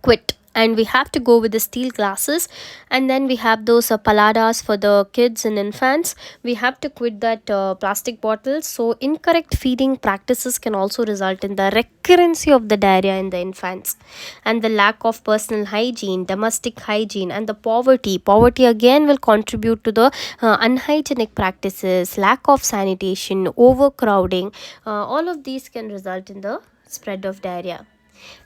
quit, and we have to go with the steel glasses. And then we have those paladas for the kids and infants, we have to quit that plastic bottles. So incorrect feeding practices can also result in the recurrency of the diarrhea in the infants. And the lack of personal hygiene, domestic hygiene, and the poverty again will contribute to the unhygienic practices, lack of sanitation, overcrowding, all of these can result in the spread of diarrhea.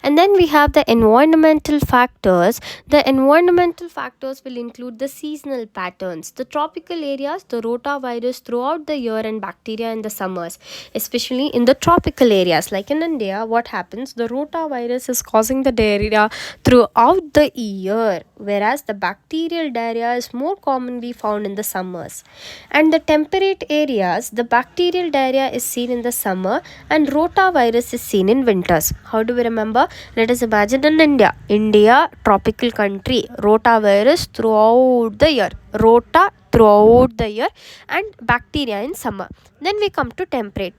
And then we have the environmental factors. The environmental factors will include the seasonal patterns. The tropical areas, the rotavirus throughout the year and bacteria in the summers, especially in the tropical areas. Like in India, what happens? The rotavirus is causing the diarrhea throughout the year, whereas the bacterial diarrhea is more commonly found in the summers. And the temperate areas, the bacterial diarrhea is seen in the summer and rotavirus is seen in winters. How do we remember? Let us imagine in India, tropical country, rotavirus throughout the year, rota throughout the year, and bacteria in summer. Then we come to temperate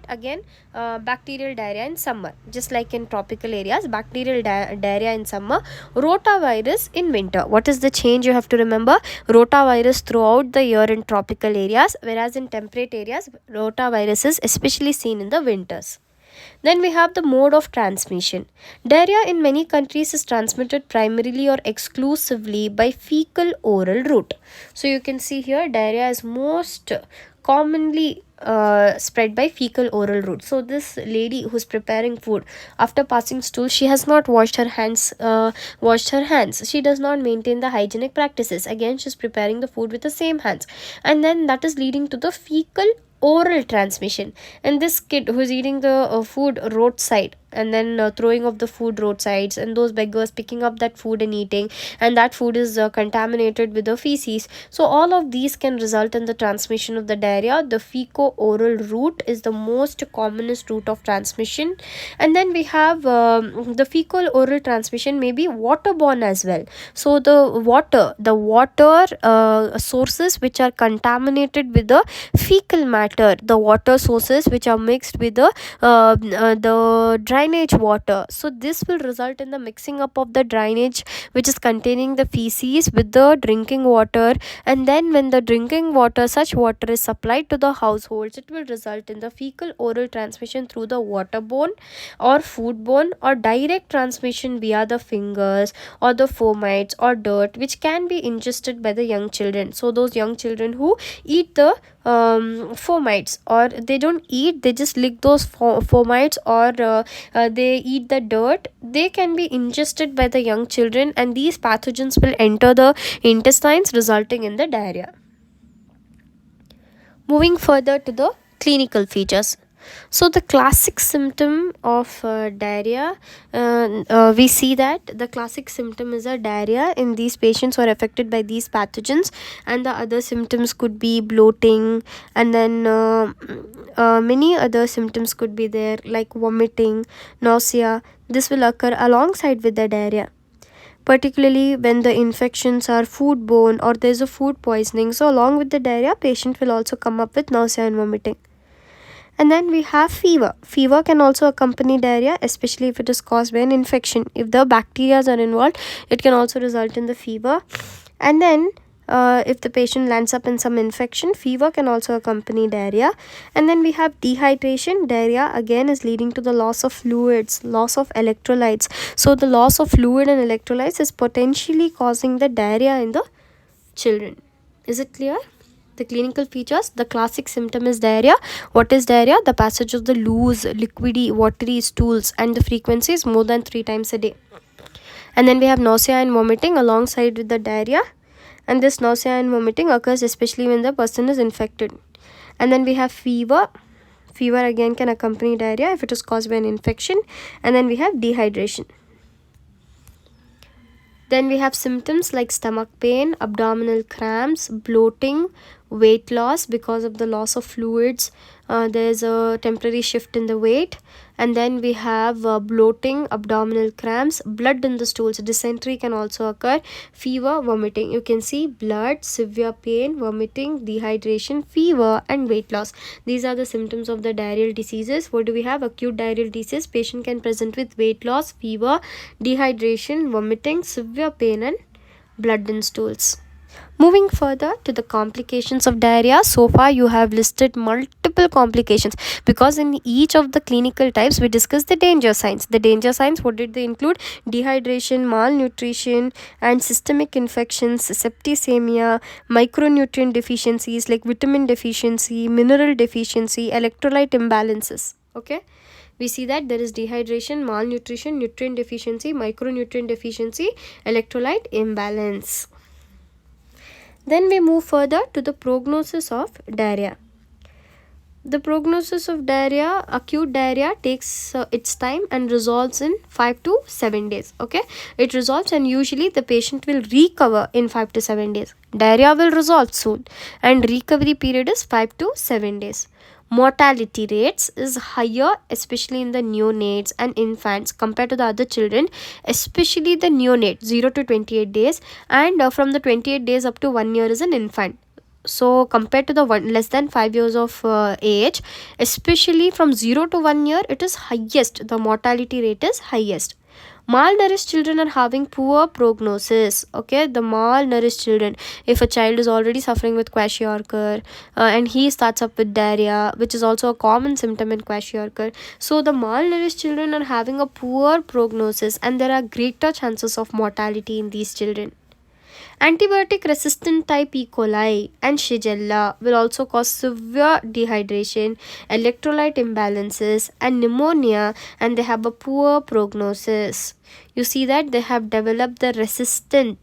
again, bacterial diarrhea in summer, just like in tropical areas, bacterial diarrhea in summer, rotavirus in winter. What is the change you have to remember? Rotavirus throughout the year in tropical areas, whereas in temperate areas, rotavirus is especially seen in the winters. Then we have the mode of transmission. Diarrhea in many countries is transmitted primarily or exclusively by fecal oral route. So you can see here diarrhea is most commonly spread by fecal oral route. So this lady who's preparing food, after passing stool, she has not washed her hands. She does not maintain the hygienic practices. Again, she's preparing the food with the same hands, and then that is leading to the fecal oral transmission. And this kid who's eating the food roadside, and then throwing of the food roadsides, and those beggars picking up that food and eating, and that food is contaminated with the feces. So all of these can result in the transmission of the diarrhea. The feco-oral route is the most commonest route of transmission. And then we have the fecal oral transmission may be waterborne as well. So the water sources which are contaminated with the fecal matter, the water sources which are mixed with the drainage water, so this will result in the mixing up of the drainage which is containing the feces with the drinking water. And then when the drinking water, such water is supplied to the households, it will result in the fecal oral transmission through the waterborne or foodborne or direct transmission via the fingers or the fomites or dirt, which can be ingested by the young children. So those young children who eat the fomites, or they don't eat, they just lick those fomites, or they eat the dirt, they can be ingested by the young children, and these pathogens will enter the intestines, resulting in the diarrhea. Moving further to the clinical features. So the classic symptom of diarrhea, we see that the classic symptom is a diarrhea in these patients who are affected by these pathogens, and the other symptoms could be bloating, and then many other symptoms could be there, like vomiting, nausea. This will occur alongside with the diarrhea, particularly when the infections are foodborne or there is a food poisoning. So along with the diarrhea, patient will also come up with nausea and vomiting. And then we have fever. Fever can also accompany diarrhea, especially if it is caused by an infection. If the bacteria are involved, it can also result in the fever. And then if the patient lands up in some infection, fever can also accompany diarrhea. And then we have dehydration. Diarrhea again is leading to the loss of fluids, loss of electrolytes. So the loss of fluid and electrolytes is potentially causing the diarrhea in the children. Is it clear? The clinical features, the classic symptom is diarrhea. What is diarrhea? The passage of the loose, liquidy, watery stools, and the frequency is more than 3 times a day. And then we have nausea and vomiting alongside with the diarrhea, and this nausea and vomiting occurs especially when the person is infected. And then we have fever. Fever again can accompany diarrhea if it is caused by an infection. And then we have dehydration. Then we have symptoms like stomach pain, abdominal cramps, bloating, weight loss because of the loss of fluids. There's a temporary shift in the weight. And then we have bloating, abdominal cramps, blood in the stools. Dysentery can also occur. Fever, vomiting. You can see blood, severe pain, vomiting, dehydration, fever, and weight loss. These are the symptoms of the diarrheal diseases. What do we have? Acute diarrheal disease. Patient can present with weight loss, fever, dehydration, vomiting, severe pain, and blood in stools. Moving further to the complications of diarrhea, so far you have listed multiple complications, because in each of the clinical types we discussed the danger signs. The danger signs, what did they include? Dehydration, malnutrition, and systemic infections, septicemia, micronutrient deficiencies like vitamin deficiency, mineral deficiency, electrolyte imbalances. Okay. We see that there is dehydration, malnutrition, nutrient deficiency, micronutrient deficiency, electrolyte imbalance. Then we move further to the prognosis of diarrhea. The prognosis of diarrhea, acute diarrhea, takes its time and resolves in 5 to 7 days. Okay, it resolves and usually the patient will recover in 5 to 7 days. Diarrhea will resolve soon and recovery period is 5 to 7 days. Mortality rates is higher, especially in the neonates and infants compared to the other children, especially the neonate 0 to 28 days, and from the 28 days up to 1 year is an infant. So compared to the less than 5 years of age, especially from 0 to 1 year, it is highest. The mortality rate is highest. Malnourished children are having poor prognosis. Okay, the malnourished children, if a child is already suffering with kwashiorkor and he starts up with diarrhea, which is also a common symptom in kwashiorkor, so the malnourished children are having a poor prognosis and there are greater chances of mortality in these children. Antibiotic resistant type E. coli and Shigella will also cause severe dehydration, electrolyte imbalances, and pneumonia, and they have a poor prognosis. You see that they have developed the resistance,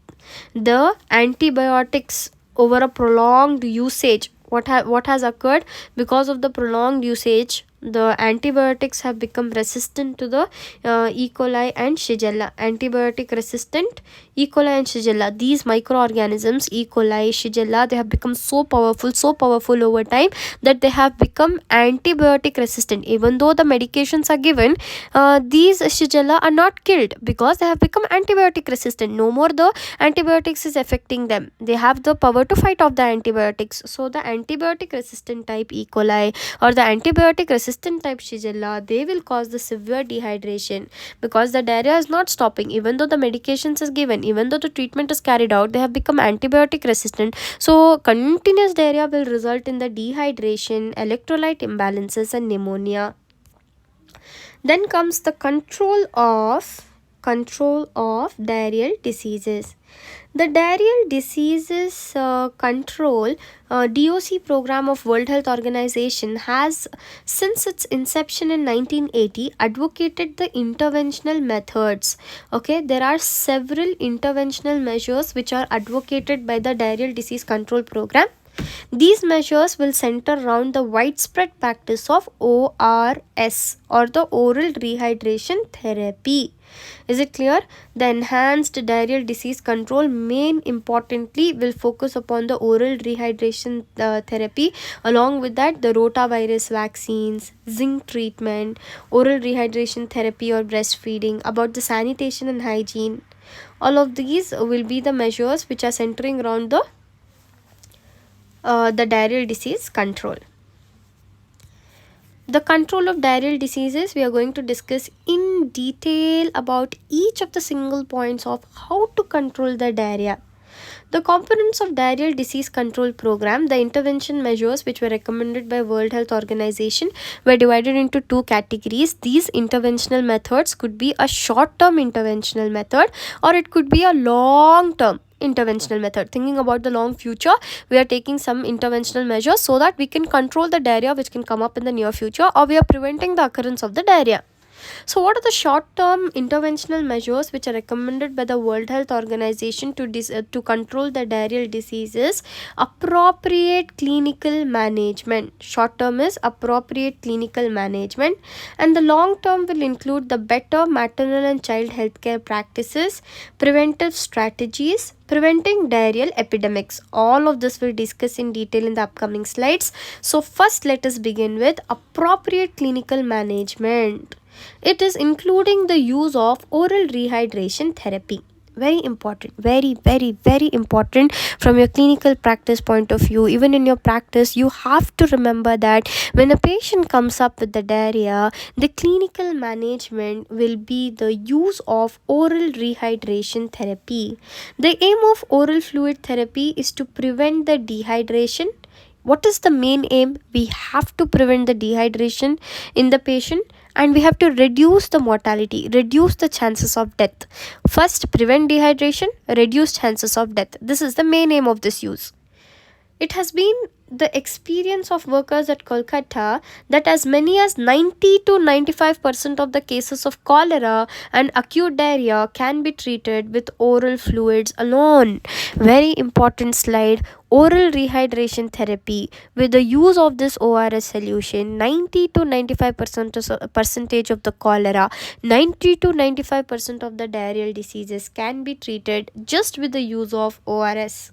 the antibiotics over a prolonged usage. What has occurred because of the prolonged usage? The antibiotics have become resistant to the E. coli and Shigella. Antibiotic resistant E. coli and Shigella. These microorganisms, E. coli, Shigella, they have become so powerful over time that they have become antibiotic resistant. Even though the medications are given, these Shigella are not killed because they have become antibiotic resistant. No more the antibiotics is affecting them. They have the power to fight off the antibiotics. So the antibiotic resistant type E. coli or the antibiotic resistant type Shigella, they will cause the severe dehydration because the diarrhea is not stopping. Even though the medications is given, even though the treatment is carried out, they have become antibiotic resistant. So continuous diarrhea will result in the dehydration, electrolyte imbalances, and pneumonia. Then comes the control of diarrheal diseases. The diarrheal diseases control DOC program of World Health Organization has since its inception in 1980 advocated the interventional methods. Okay, there are several interventional measures which are advocated by the diarrheal disease control program. These measures will center around the widespread practice of ORS or the oral rehydration therapy. Is it clear? The enhanced diarrheal disease control main importantly will focus upon the oral rehydration therapy. Along with that, the rotavirus vaccines, zinc treatment, oral rehydration therapy or breastfeeding, about the sanitation and hygiene. All of these will be the measures which are centering around the diarrheal disease control. The control of diarrheal diseases, we are going to discuss in detail about each of the single points of how to control the diarrhea. The components of diarrheal disease control program, the intervention measures which were recommended by World Health Organization, were divided into two categories. These interventional methods could be a short-term interventional method or it could be a long-term interventional method. Thinking about the long future, we are taking some interventional measures so that we can control the diarrhea which can come up in the near future, or we are preventing the occurrence of the diarrhea. So what are the short-term interventional measures which are recommended by the World Health Organization to control the diarrheal diseases? Appropriate clinical management. Short-term is appropriate clinical management, and the long-term will include the better maternal and child healthcare practices, preventive strategies, preventing diarrheal epidemics. All of this we'll discuss in detail in the upcoming slides. So first let us begin with appropriate clinical management. It is including the use of oral rehydration therapy. Very important, very important from your clinical practice point of view. Even in your practice, you have to remember that when a patient comes up with the diarrhea, the clinical management will be the use of oral rehydration therapy. The aim of oral fluid therapy is to prevent the dehydration. What is the main aim? We have to prevent the dehydration in the patient and we have to reduce the mortality, reduce the chances of death. First, prevent dehydration, reduce chances of death. This is the main aim of this use. It has been the experience of workers at Kolkata that as many as 90 to 95% of the cases of cholera and acute diarrhea can be treated with oral fluids alone. Very important slide. Oral rehydration therapy with the use of this ORS solution, 90 to 95% percentage of the cholera, 90 to 95% of the diarrheal diseases can be treated just with the use of ORS.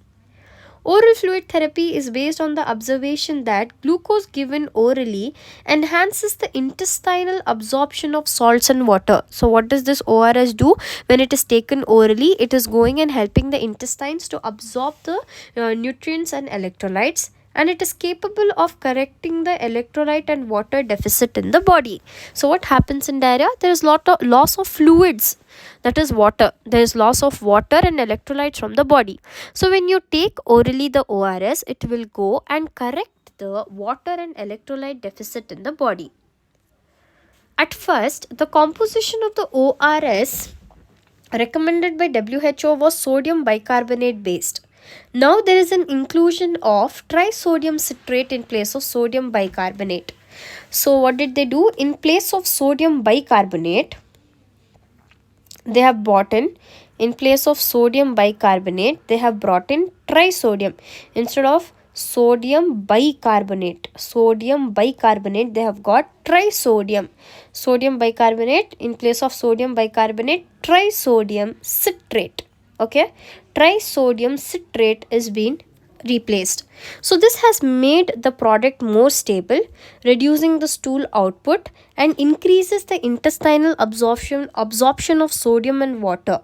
Oral fluid therapy is based on the observation that glucose given orally enhances the intestinal absorption of salts and water. So, what does this ORS do? When it is taken orally, it is going and helping the intestines to absorb the nutrients and electrolytes, and it is capable of correcting the electrolyte and water deficit in the body. So, what happens in diarrhea? There is lot of loss of fluids, that is water. There is loss of water and electrolytes from the body. So when you take orally the ORS, it will go and correct the water and electrolyte deficit in the body. At first, the composition of the ORS recommended by WHO was sodium bicarbonate based. Now there is an inclusion of trisodium citrate in place of sodium bicarbonate. So what did they do? In place of sodium bicarbonate, they have brought in place of sodium bicarbonate, they have brought in trisodium. Instead of sodium bicarbonate, they have got trisodium. Sodium bicarbonate, in place of sodium bicarbonate, trisodium citrate. Okay, trisodium citrate is being replaced. So this has made the product more stable, reducing the stool output, and increases the intestinal absorption of sodium and water.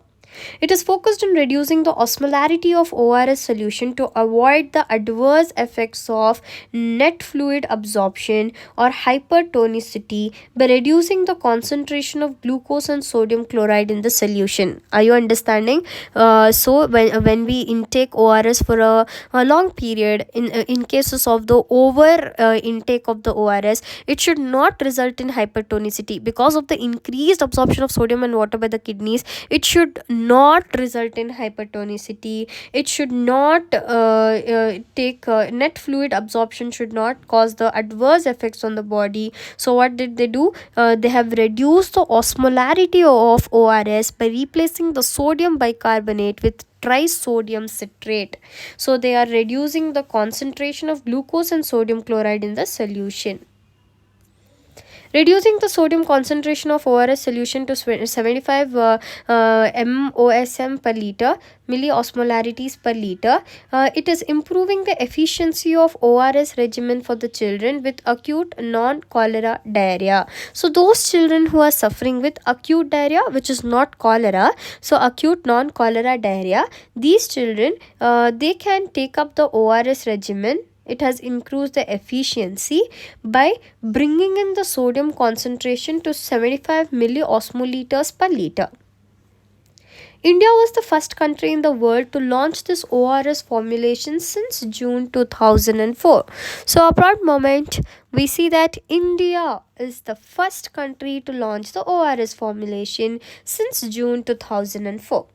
It is focused on reducing the osmolarity of ORS solution to avoid the adverse effects of net fluid absorption or hypertonicity by reducing the concentration of glucose and sodium chloride in the solution. Are you understanding? So when we intake ORS for a long period, in cases of the over intake of the ORS, it should not result in hypertonicity because of the increased absorption of sodium and water by the kidneys. It should not result in hypertonicity. It should not take net fluid absorption should not cause the adverse effects on the body. So what did they do? They have reduced the osmolarity of ORS by replacing the sodium bicarbonate with trisodium citrate. So they are reducing the concentration of glucose and sodium chloride in the solution. Reducing the sodium concentration of ORS solution to 75 MOSM per liter, milliosmolarities per liter. It is improving the efficiency of ORS regimen for the children with acute non-cholera diarrhea. So those children who are suffering with acute diarrhea, which is not cholera, so acute non-cholera diarrhea, these children, they can take up the ORS regimen. It has increased the efficiency by bringing in the sodium concentration to 75 milliosmoliters per liter. India was the first country in the world to launch this ORS formulation since June 2004. So, a proud moment, we see that India is the first country to launch the ORS formulation since June 2004.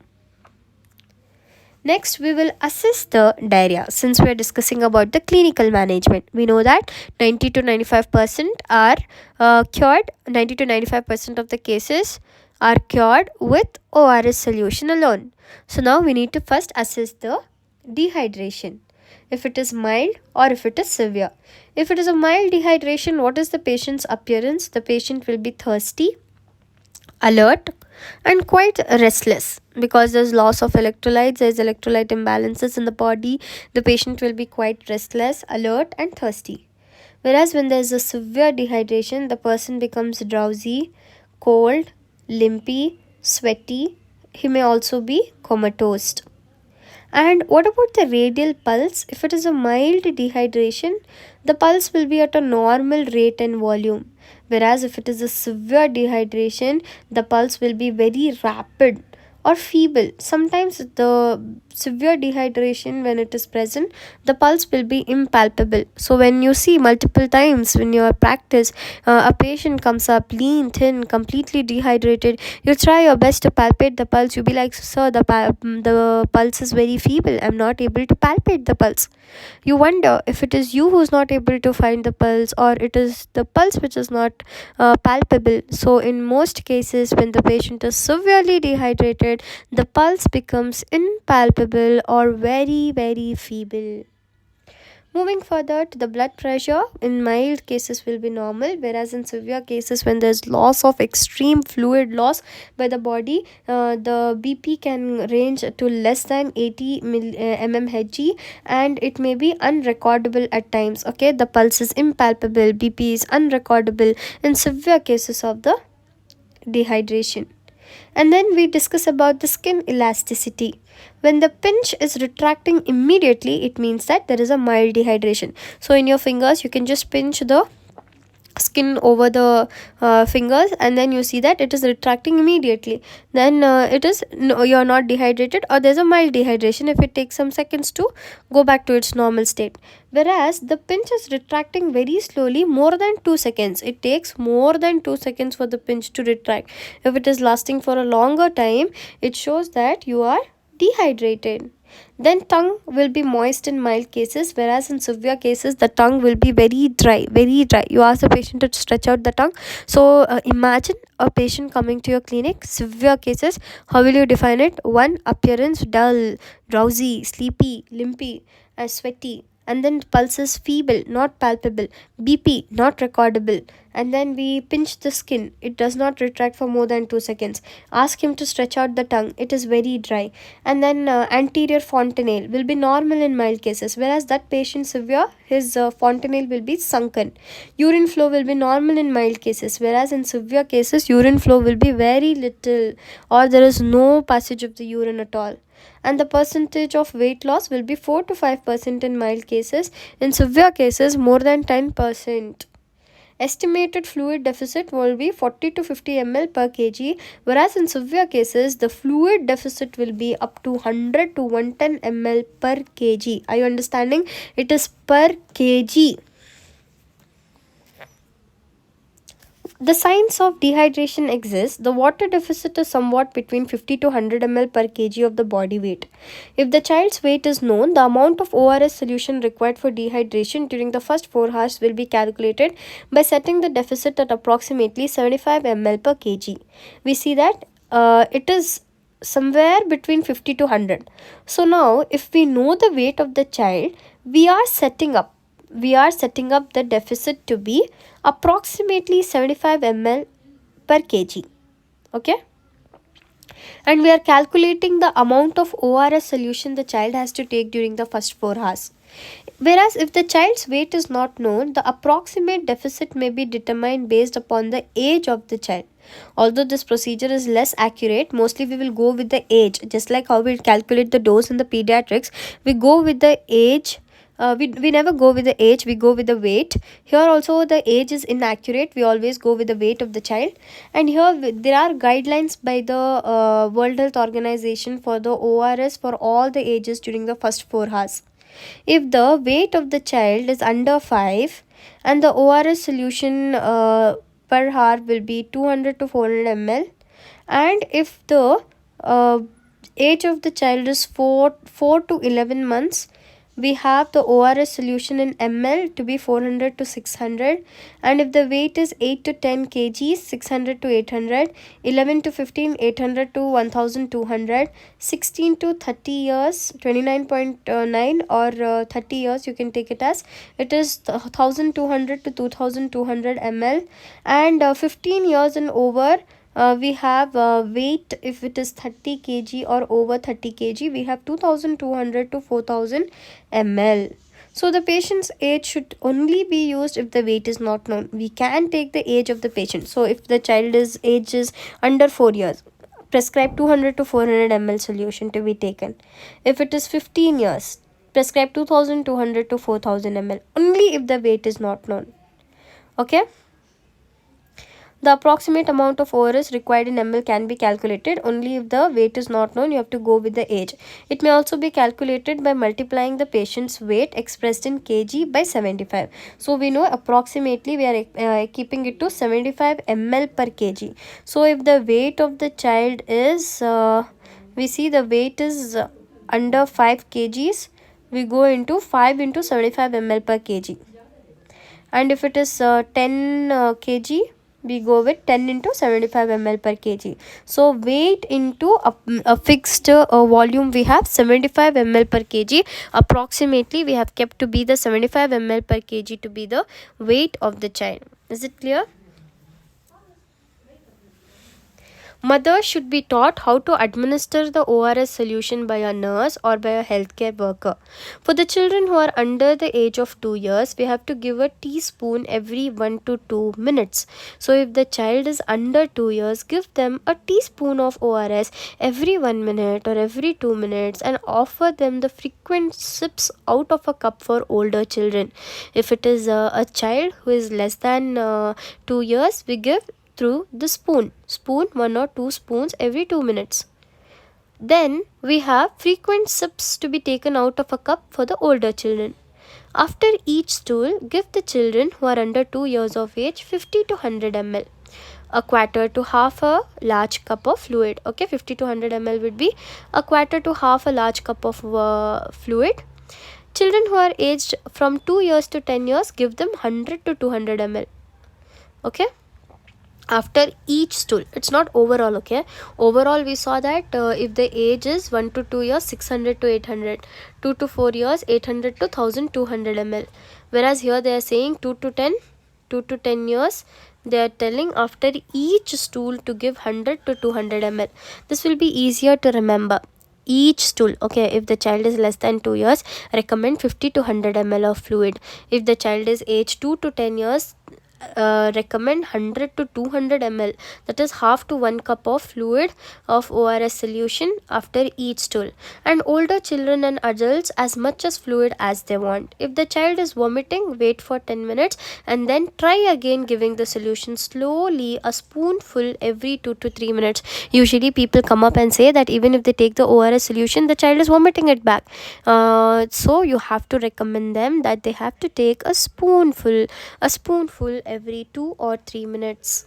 Next, we will assess the diarrhea. Since we are discussing about the clinical management, we know that 90 to 95% are cured. 90 to 95% of the cases are cured with ORS solution alone. So now we need to first assess the dehydration, if it is mild or if it is severe. If it is a mild dehydration, what is the patient's appearance? The patient will be thirsty, alert, and quite restless because there's loss of electrolytes, there's electrolyte imbalances in the body. The patient will be quite restless, alert, and thirsty. Whereas when there's a severe dehydration, the person becomes drowsy, cold, limpy, sweaty. He may also be comatose. And what about the radial pulse? If it is a mild dehydration, the pulse will be at a normal rate and volume. Whereas if it is a severe dehydration, the pulse will be very rapid or feeble. Sometimes the severe dehydration, when it is present, the pulse will be impalpable. So when you see multiple times when you practice, a patient comes up lean, thin, completely dehydrated, you try your best to palpate the pulse. You be like, sir, the pulse is very feeble, I'm not able to palpate the pulse. You wonder if it is you who's not able to find the pulse, or it is the pulse which is not palpable. So in most cases, when the patient is severely dehydrated, the pulse becomes impalpable or very, very feeble. Moving further to the blood pressure, in mild cases will be normal, whereas in severe cases, when there's loss of extreme fluid loss by the body, the BP can range to less than 80 mmHg, and it may be unrecordable at times. Okay, the pulse is impalpable, BP is unrecordable in severe cases of the dehydration. And then we discuss about the skin elasticity. When the pinch is retracting immediately, it means that there is a mild dehydration. So in your fingers, you can just pinch the skin over the fingers, and then you see that it is retracting immediately. Then it is no, you're not dehydrated, or there's a mild dehydration if it takes some seconds to go back to its normal state. Whereas the pinch is retracting very slowly, more than 2 seconds. It takes more than 2 seconds for the pinch to retract. If it is lasting for a longer time, it shows that you are dehydrated. Then tongue will be moist in mild cases, whereas in severe cases the tongue will be very dry, very dry. You ask the patient to stretch out the tongue. So imagine a patient coming to your clinic, severe cases. How will you define it? One, appearance dull, drowsy, sleepy, limpy, sweaty. And then pulse is feeble, not palpable. BP not recordable. And then we pinch the skin, it does not retract for more than 2 seconds. Ask him to stretch out the tongue, it is very dry. And then anterior fontanelle will be normal in mild cases, whereas that patient severe, his fontanelle will be sunken. Urine flow will be normal in mild cases, whereas in severe cases urine flow will be very little, or there is no passage of the urine at all. And the percentage of weight loss will be 4 to 5% in mild cases. In severe cases, more than 10%. Estimated fluid deficit will be 40 to 50 ml per kg, whereas in severe cases, the fluid deficit will be up to 100 to 110 ml per kg. Are you understanding? It is per kg. The signs of dehydration exist. The water deficit is somewhat between 50 to 100 ml per kg of the body weight. If the child's weight is known, the amount of ORS solution required for dehydration during the first 4 hours will be calculated by setting the deficit at approximately 75 ml per kg. We see that it is somewhere between 50 to 100. So now, if we know the weight of the child, we are setting up the deficit to be approximately 75 ml per kg. Okay, and we are calculating the amount of ORS solution the child has to take during the first 4 hours. Whereas if the child's weight is not known, the approximate deficit may be determined based upon the age of the child. Although this procedure is less accurate, mostly we will go with the age. Just like how we calculate the dose in the pediatrics, we go with the age. We never go with the age, we go with the weight. Here also the age is inaccurate, we always go with the weight of the child. And here there are guidelines by the World Health Organization for the ORS for all the ages during the first 4 hours. If the weight of the child is under 5, and the ORS solution per hour will be 200 to 400 ml, and if the age of the child is 4 to 11 months, we have the ORS solution in ml to be 400 to 600, and if the weight is 8 to 10 kg, 600 to 800, 11 to 15, 800 to 1200, 16 to 30 years, 29.9, or 30 years you can take it as, it is 1200 to 2200 ml, and 15 years and over, we have weight, if it is 30 kg or over 30 kg, we have 2200 to 4000 ml. So the patient's age should only be used if the weight is not known. We can take the age of the patient. So if the child is age is under 4 years, prescribe 200 to 400 ml solution to be taken. If it is 15 years, prescribe 2200 to 4000 ml, only if the weight is not known. Okay. The approximate amount of ORS required in ml can be calculated only if the weight is not known. You have to go with the age. It may also be calculated by multiplying the patient's weight expressed in kg by 75. So we know approximately we are keeping it to 75 ml per kg. So if the weight of the child is we see the weight is under 5 kgs, we go into 5 into 75 ml per kg. And if it is 10 kg, we go with 10 into 75 ml per kg. So weight into a fixed volume, we have 75 ml per kg. Approximately we have kept to be the 75 ml per kg to be the weight of the child. Is it clear? Mothers should be taught how to administer the ORS solution by a nurse or by a healthcare worker. For the children who are under the age of 2 years, we have to give a teaspoon every 1 to 2 minutes. So if the child is under 2 years, give them a teaspoon of ORS every 1 minute or every 2 minutes and offer them the frequent sips out of a cup for older children. If it is a child who is less than 2 years, we give through the spoon 1 or 2 spoons every 2 minutes. Then we have frequent sips to be taken out of a cup for the older children. After each stool, give the children who are under 2 years of age 50 to 100 ml, a quarter to half a large cup of fluid. Okay, 50 to 100 ml would be a quarter to half a large cup of fluid. Children who are aged from 2 years to 10 years, give them 100 to 200 ml. Okay, after each stool. It's not overall. Okay, overall we saw that if the age is 1 to 2 years, 600 to 800, 2 to 4 years, 800 to 1200 ml, whereas here they are saying 2 to 10 years, they are telling after each stool to give 100 to 200 ml. This will be easier to remember. Each stool. Okay, if the child is less than 2 years, recommend 50 to 100 ml of fluid. If the child is age 2 to 10 years, recommend 100 to 200 ml, that is half to 1 cup of fluid of ORS solution after each stool. And older children and adults, as much as fluid as they want. If the child is vomiting, wait for 10 minutes and then try again giving the solution slowly, a spoonful every 2 to 3 minutes. Usually people come up and say that even if they take the ORS solution, the child is vomiting it back. So you have to recommend them that they have to take a spoonful every 2 or 3 minutes.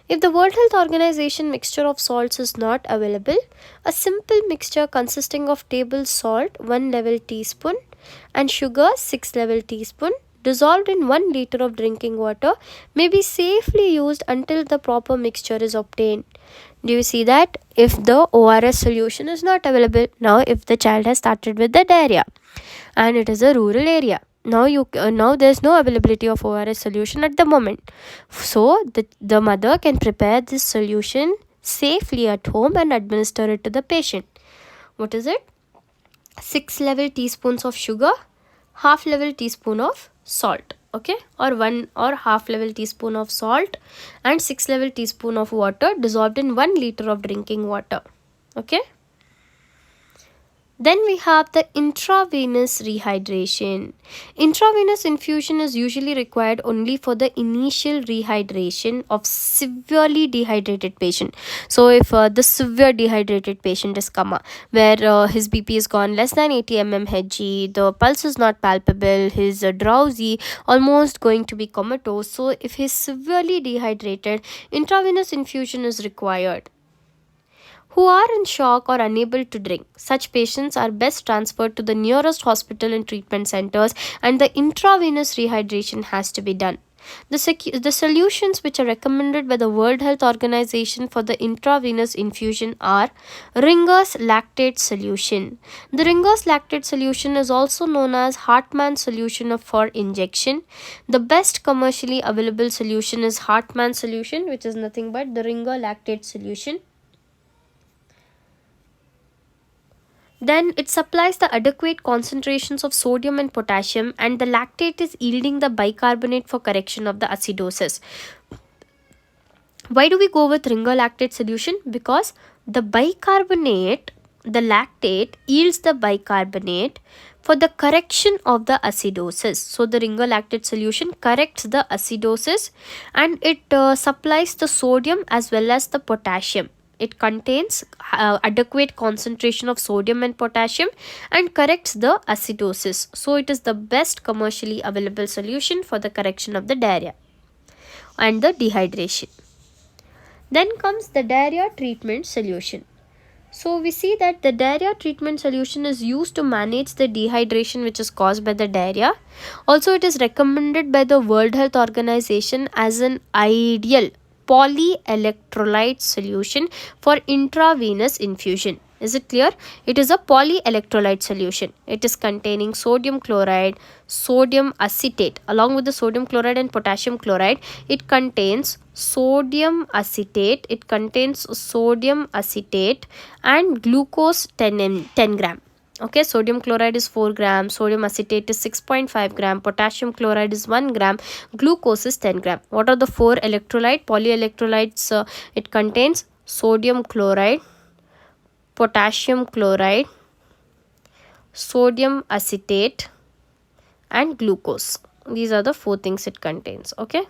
If the World Health Organization mixture of salts is not available, a simple mixture consisting of table salt 1 level teaspoon and sugar 6 level teaspoon dissolved in 1 liter of drinking water may be safely used until the proper mixture is obtained. Do you see that? If the ORS solution is not available, now if the child has started with the diarrhea and it is a rural area, now there's no availability of ORS solution at the moment, so the mother can prepare this solution safely at home and administer it to the patient. What is it? 6 level teaspoons of sugar, half level teaspoon of salt. Okay, or 1 or half level teaspoon of salt and 6 level teaspoon of water dissolved in 1 liter of drinking water. Okay, then we have the intravenous rehydration. Intravenous infusion is usually required only for the initial rehydration of severely dehydrated patient. So if the severe dehydrated patient is coma, where his BP is gone less than 80 mmHg, the pulse is not palpable, he's drowsy, almost going to be comatose. So if he's severely dehydrated, intravenous infusion is required. Who are in shock or unable to drink. Such patients are best transferred to the nearest hospital and treatment centers, and the intravenous rehydration has to be done. The solutions which are recommended by the World Health Organization for the intravenous infusion are Ringer's lactate solution. The Ringer's lactate solution is also known as Hartmann solution for injection. The best commercially available solution is Hartmann solution, which is nothing but the Ringer lactate solution. Then it supplies the adequate concentrations of sodium and potassium, and the lactate is yielding the bicarbonate for correction of the acidosis. Why do we go with Ringer lactate solution? Because the bicarbonate, the lactate yields the bicarbonate for the correction of the acidosis. So the ringer lactate solution corrects the acidosis, and it supplies the sodium as well as the potassium. It contains adequate concentration of sodium and potassium and corrects the acidosis. So it is the best commercially available solution for the correction of the diarrhea and the dehydration. Then comes the diarrhea treatment solution. So we see that the diarrhea treatment solution is used to manage the dehydration which is caused by the diarrhea. Also, it is recommended by the World Health Organization as an ideal polyelectrolyte solution for intravenous infusion. Is it clear? It is a polyelectrolyte solution. It is containing sodium chloride, sodium acetate. Along with the sodium chloride and potassium chloride, it contains sodium acetate. It contains sodium acetate and glucose 10 gram. Okay, sodium chloride is 4 gram, sodium acetate is 6.5 gram, potassium chloride is 1 gram, glucose is 10 gram. What are the four electrolyte? Polyelectrolytes, it contains sodium chloride, potassium chloride, sodium acetate and glucose. These are the four things it contains. Okay.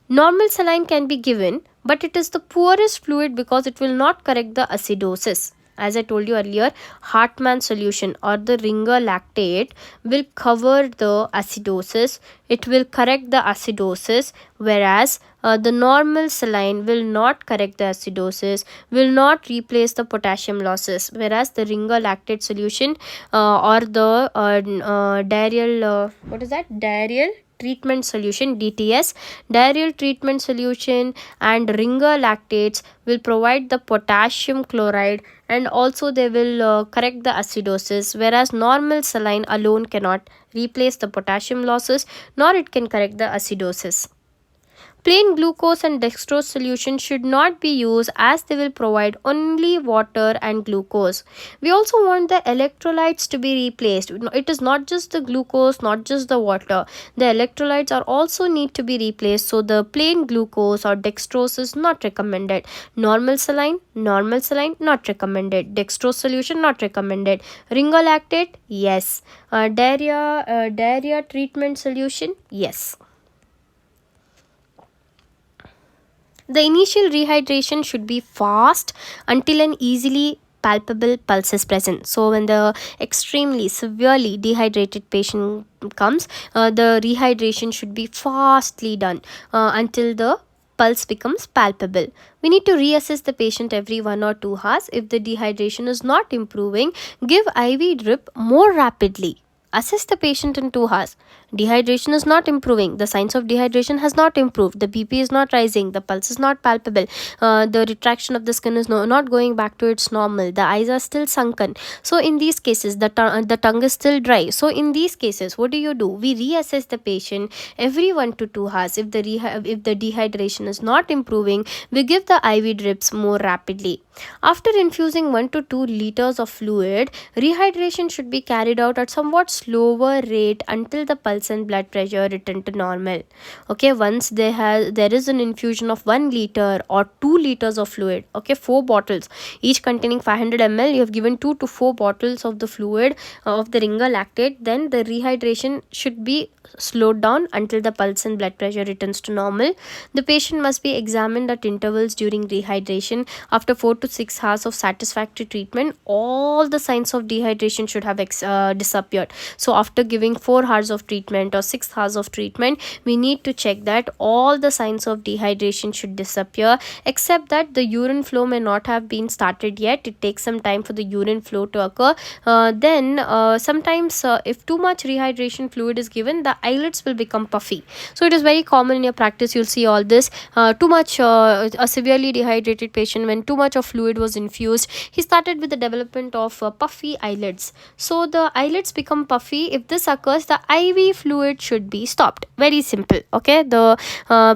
Normal saline can be given, but it is the poorest fluid because it will not correct the acidosis. As I told you earlier, Hartmann solution or the ringer lactate will cover the acidosis. It will correct the acidosis, whereas the normal saline will not correct the acidosis, will not replace the potassium losses, whereas the ringer lactate solution or the diarrheal diarrheal treatment solution, DTS, diarrheal treatment solution and ringer lactates will provide the potassium chloride, and also they will correct the acidosis, whereas normal saline alone cannot replace the potassium losses nor it can correct the acidosis. Plain glucose and dextrose solution should not be used as they will provide only water and glucose. We also want the electrolytes to be replaced. It is not just the glucose, not just the water. The electrolytes are also need to be replaced. So the plain glucose or dextrose is not recommended. Normal saline, not recommended. Dextrose solution, not recommended. Ringer lactate, yes. Diarrhea treatment solution, yes. The initial rehydration should be fast until an easily palpable pulse is present. So when the extremely severely dehydrated patient comes, the rehydration should be fastly done until the pulse becomes palpable. We need to reassess the patient every 1 or 2 hours. If the dehydration is not improving, give IV drip more rapidly. Assess the patient in 2 hours. Dehydration is not improving. The signs of dehydration has not improved. The BP is not rising. The pulse is not palpable. The retraction of the skin is not going back to its normal. The eyes are still sunken. So in these cases, the tongue is still dry. So in these cases, what do? We reassess the patient every 1 to 2 hours. If the dehydration is not improving, we give the IV drips more rapidly. After infusing 1 to 2 liters of fluid, rehydration should be carried out at somewhat slower rate until the pulse and blood pressure return to normal. Okay, once there is an infusion of 1 liter or 2 liters of fluid, okay, 4 bottles, each containing 500 ml, you have given 2 to 4 bottles of the fluid of the ringer lactate, then the rehydration should be slowed down until the pulse and blood pressure returns to normal. The patient must be examined at intervals during rehydration. After 4 to 6 hours of satisfactory treatment, all the signs of dehydration should have disappeared. So after giving 4 hours of treatment or 6 hours of treatment, we need to check that all the signs of dehydration should disappear, except that the urine flow may not have been started yet. It takes some time for the urine flow to occur. Then sometimes if too much rehydration fluid is given, the eyelids will become puffy. So it is very common in your practice, you'll see all this. Too much a severely dehydrated patient, when too much of fluid was infused, he started with the development of puffy eyelids. So the eyelids become puffy. If this occurs, the IV fluid should be stopped. Very simple. Okay, the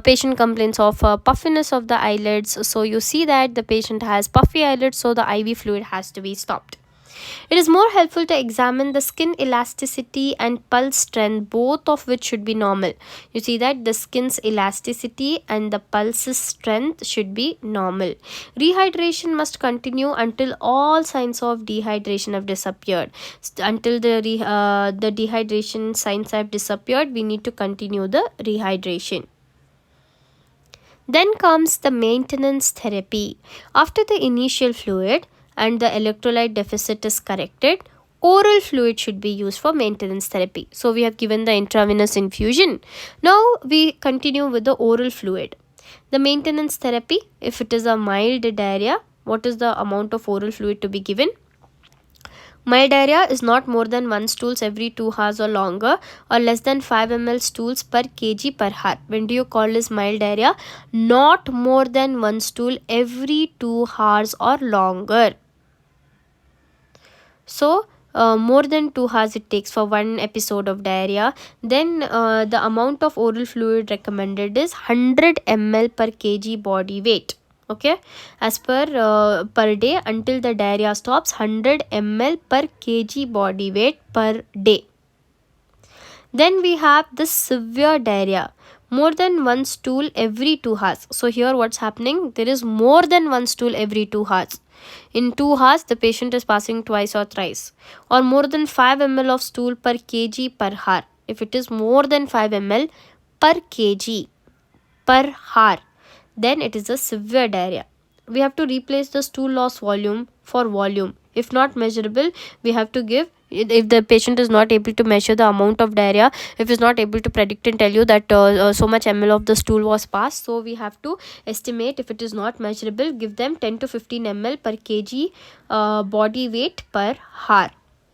patient complains of puffiness of the eyelids. So you see that the patient has puffy eyelids, so the IV fluid has to be stopped. It is more helpful to examine the skin elasticity and pulse strength, both of which should be normal. You see that the skin's elasticity and the pulse's strength should be normal. Rehydration must continue until all signs of dehydration have disappeared. Until the dehydration signs have disappeared, we need to continue the rehydration. Then comes the maintenance therapy. After the initial fluid and the electrolyte deficit is corrected, oral fluid should be used for maintenance therapy. So we have given the intravenous infusion. Now we continue with the oral fluid. The maintenance therapy, if it is a mild diarrhea, what is the amount of oral fluid to be given? Mild diarrhea is not more than 1 stools every 2 hours or longer, or less than 5 ml stools per kg per hour. When do you call this mild diarrhea? Not more than 1 stool every 2 hours or longer. So more than 2 hours it takes for one episode of diarrhea. Then the amount of oral fluid recommended is 100 ml per kg body weight. Okay, as per day until the diarrhea stops, 100 ml per kg body weight per day. Then we have the severe diarrhea, more than 1 stool every 2 hours. So here what's happening, there is more than 1 stool every 2 hours. In 2 hours the patient is passing twice or thrice, or more than 5 ml of stool per kg per hour. If it is more than 5 ml per kg per hour, then it is a severe diarrhea. We have to replace the stool loss volume for volume. If not measurable, we have to give, if the patient is not able to measure the amount of diarrhea, if is not able to predict and tell you that so much ml of the stool was passed, so we have to estimate. If it is not measurable, give them 10 to 15 ml per kg body weight per hour.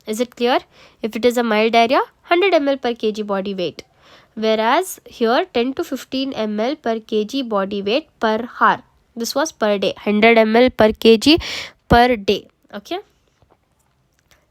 Is it clear? If it is a mild diarrhea, 100 ml per kg body weight, whereas here 10 to 15 ml per kg body weight per hour. This was per day, 100 ml per kg per day. Okay.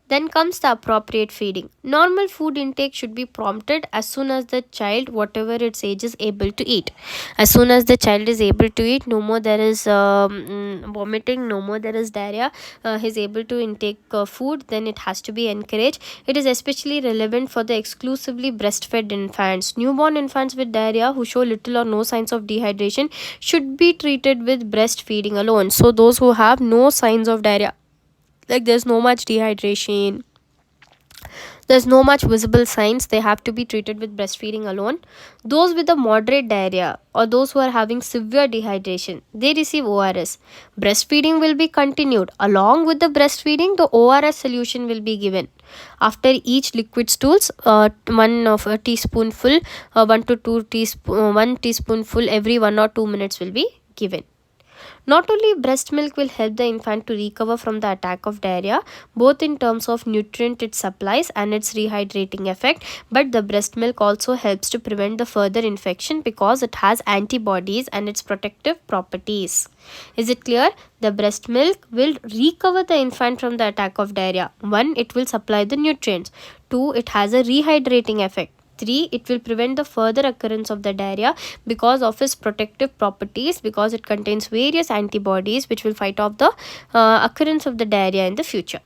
Then comes the appropriate feeding. Normal food intake should be prompted as soon as the child, whatever its age, is able to eat. As soon as the child is able to eat, no more there is vomiting, no more there is diarrhea, he is able to intake food, then it has to be encouraged. It is especially relevant for the exclusively breastfed infants. Newborn infants with diarrhea who show little or no signs of dehydration should be treated with breastfeeding alone. So those who have no signs of diarrhea, like there's no much dehydration, there's no much visible signs, they have to be treated with breastfeeding alone. Those with a moderate diarrhea or those who are having severe dehydration, they receive ORS. Breastfeeding will be continued. Along with the breastfeeding, the ORS solution will be given. After each liquid stools, 1 teaspoonful, 1 to 2 teaspoon, 1 teaspoonful every 1 or 2 minutes will be given. Not only breast milk will help the infant to recover from the attack of diarrhea, both in terms of nutrient it supplies and its rehydrating effect, but the breast milk also helps to prevent the further infection because it has antibodies and its protective properties. Is it clear? The breast milk will recover the infant from the attack of diarrhea. 1. It will supply the nutrients. 2. It has a rehydrating effect. 3. It will prevent the further occurrence of the diarrhea because of its protective properties, because it contains various antibodies which will fight off the occurrence of the diarrhea in the future.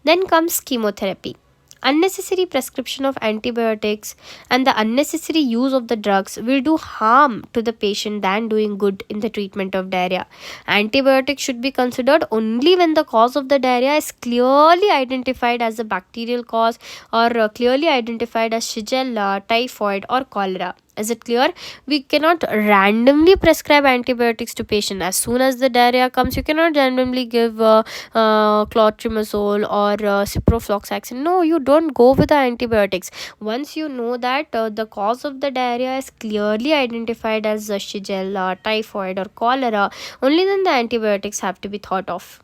Then comes chemotherapy. Unnecessary prescription of antibiotics and the unnecessary use of the drugs will do harm to the patient than doing good in the treatment of diarrhea. Antibiotics should be considered only when the cause of the diarrhea is clearly identified as a bacterial cause or clearly identified as Shigella, typhoid or cholera. Is it clear? We cannot randomly prescribe antibiotics to patient. As soon as the diarrhea comes, you cannot randomly give clotrimazole or ciprofloxacin. No, you don't go with the antibiotics. Once you know that the cause of the diarrhea is clearly identified as Shigella, typhoid or cholera, only then the antibiotics have to be thought of.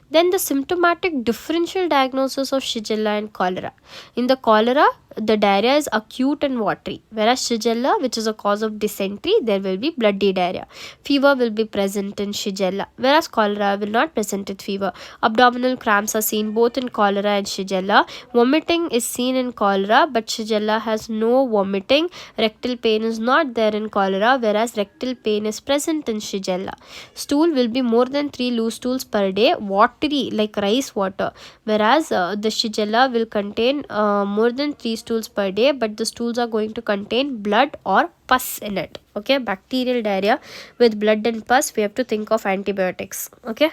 Then the symptomatic differential diagnosis of Shigella and cholera. In the cholera, the diarrhea is acute and watery, whereas Shigella, which is a cause of dysentery, there will be bloody diarrhea. Fever will be present in Shigella, whereas cholera will not present with fever. Abdominal cramps are seen both in cholera and Shigella. Vomiting is seen in cholera, but Shigella has no vomiting. Rectal pain is not there in cholera, whereas rectal pain is present in Shigella. Stool will be more than 3 loose stools per day. Water watery like rice water, whereas the Shigella will contain more than 3 stools per day, but the stools are going to contain blood or pus in it. Okay, bacterial diarrhea with blood and pus, we have to think of antibiotics. Okay,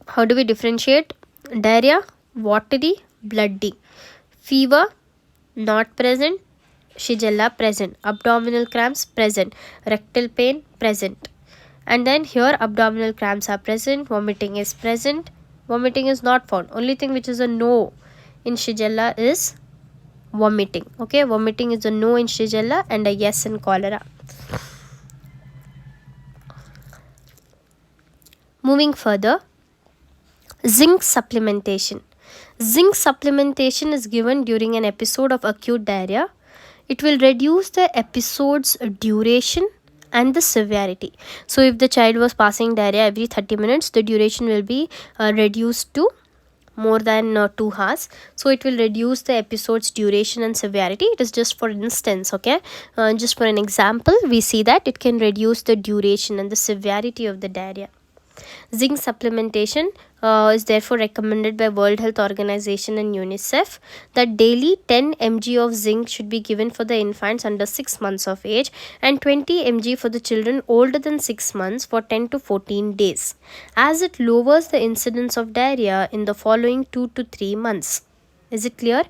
how do we differentiate? Diarrhea, watery, bloody. Fever, not present. Shigella, present. Abdominal cramps, present. Rectal pain, present. And then here abdominal cramps are present, vomiting is present, vomiting is not found. Only thing which is a no in Shigella is vomiting. Okay, vomiting is a no in Shigella and a yes in cholera. Moving further, zinc supplementation. Zinc supplementation is given during an episode of acute diarrhea. It will reduce the episode's duration and the severity. So if the child was passing diarrhea every 30 minutes, the duration will be reduced to more than 2 hours. So it will reduce the episode's duration and severity. It is just for instance. Okay, just for an example, we see that it can reduce the duration and the severity of the diarrhea. Zinc supplementation is therefore recommended by World Health Organization and UNICEF that daily 10 mg of zinc should be given for the infants under 6 months of age and 20 mg for the children older than 6 months for 10 to 14 days, as it lowers the incidence of diarrhea in the following 2 to 3 months. Is it clear?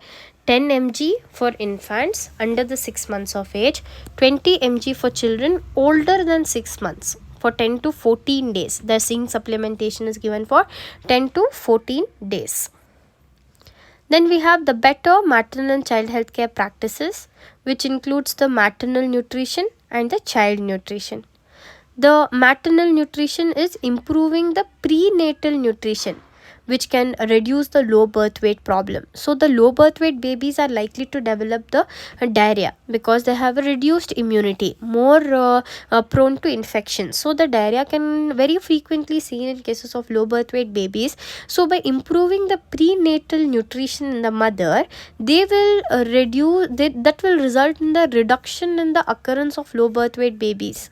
10 mg for infants under the 6 months of age, 20 mg for children older than 6 months for 10 to 14 days. The zinc supplementation is given for 10 to 14 days. Then we have the better maternal and child health care practices, which includes the maternal nutrition and the child nutrition. The maternal nutrition is improving the prenatal nutrition, which can reduce the low birth weight problem. So the low birth weight babies are likely to develop the diarrhea because they have a reduced immunity, more prone to infection. So the diarrhea can very frequently seen in cases of low birth weight babies. So by improving the prenatal nutrition in the mother, they will that will result in the reduction in the occurrence of low birth weight babies.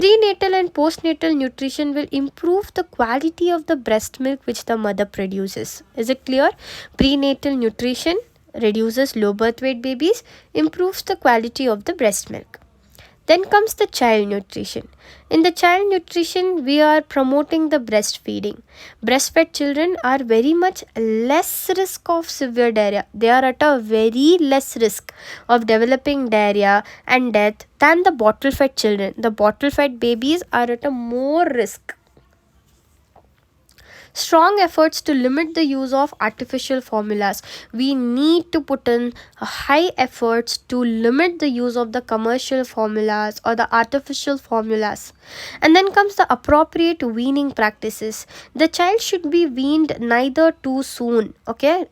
Prenatal and postnatal nutrition will improve the quality of the breast milk which the mother produces. Is it clear? Prenatal nutrition reduces low birth weight babies, improves the quality of the breast milk. Then comes the child nutrition. In the child nutrition, we are promoting the breastfeeding. Breastfed children are very much less risk of severe diarrhea. They are at a very less risk of developing diarrhea and death than the bottle fed children. The bottle fed babies are at a more risk. Strong efforts to limit the use of artificial formulas. We need to put in high efforts to limit the use of the commercial formulas or the artificial formulas. And then comes the appropriate weaning practices. The child should be weaned neither too soon, okay,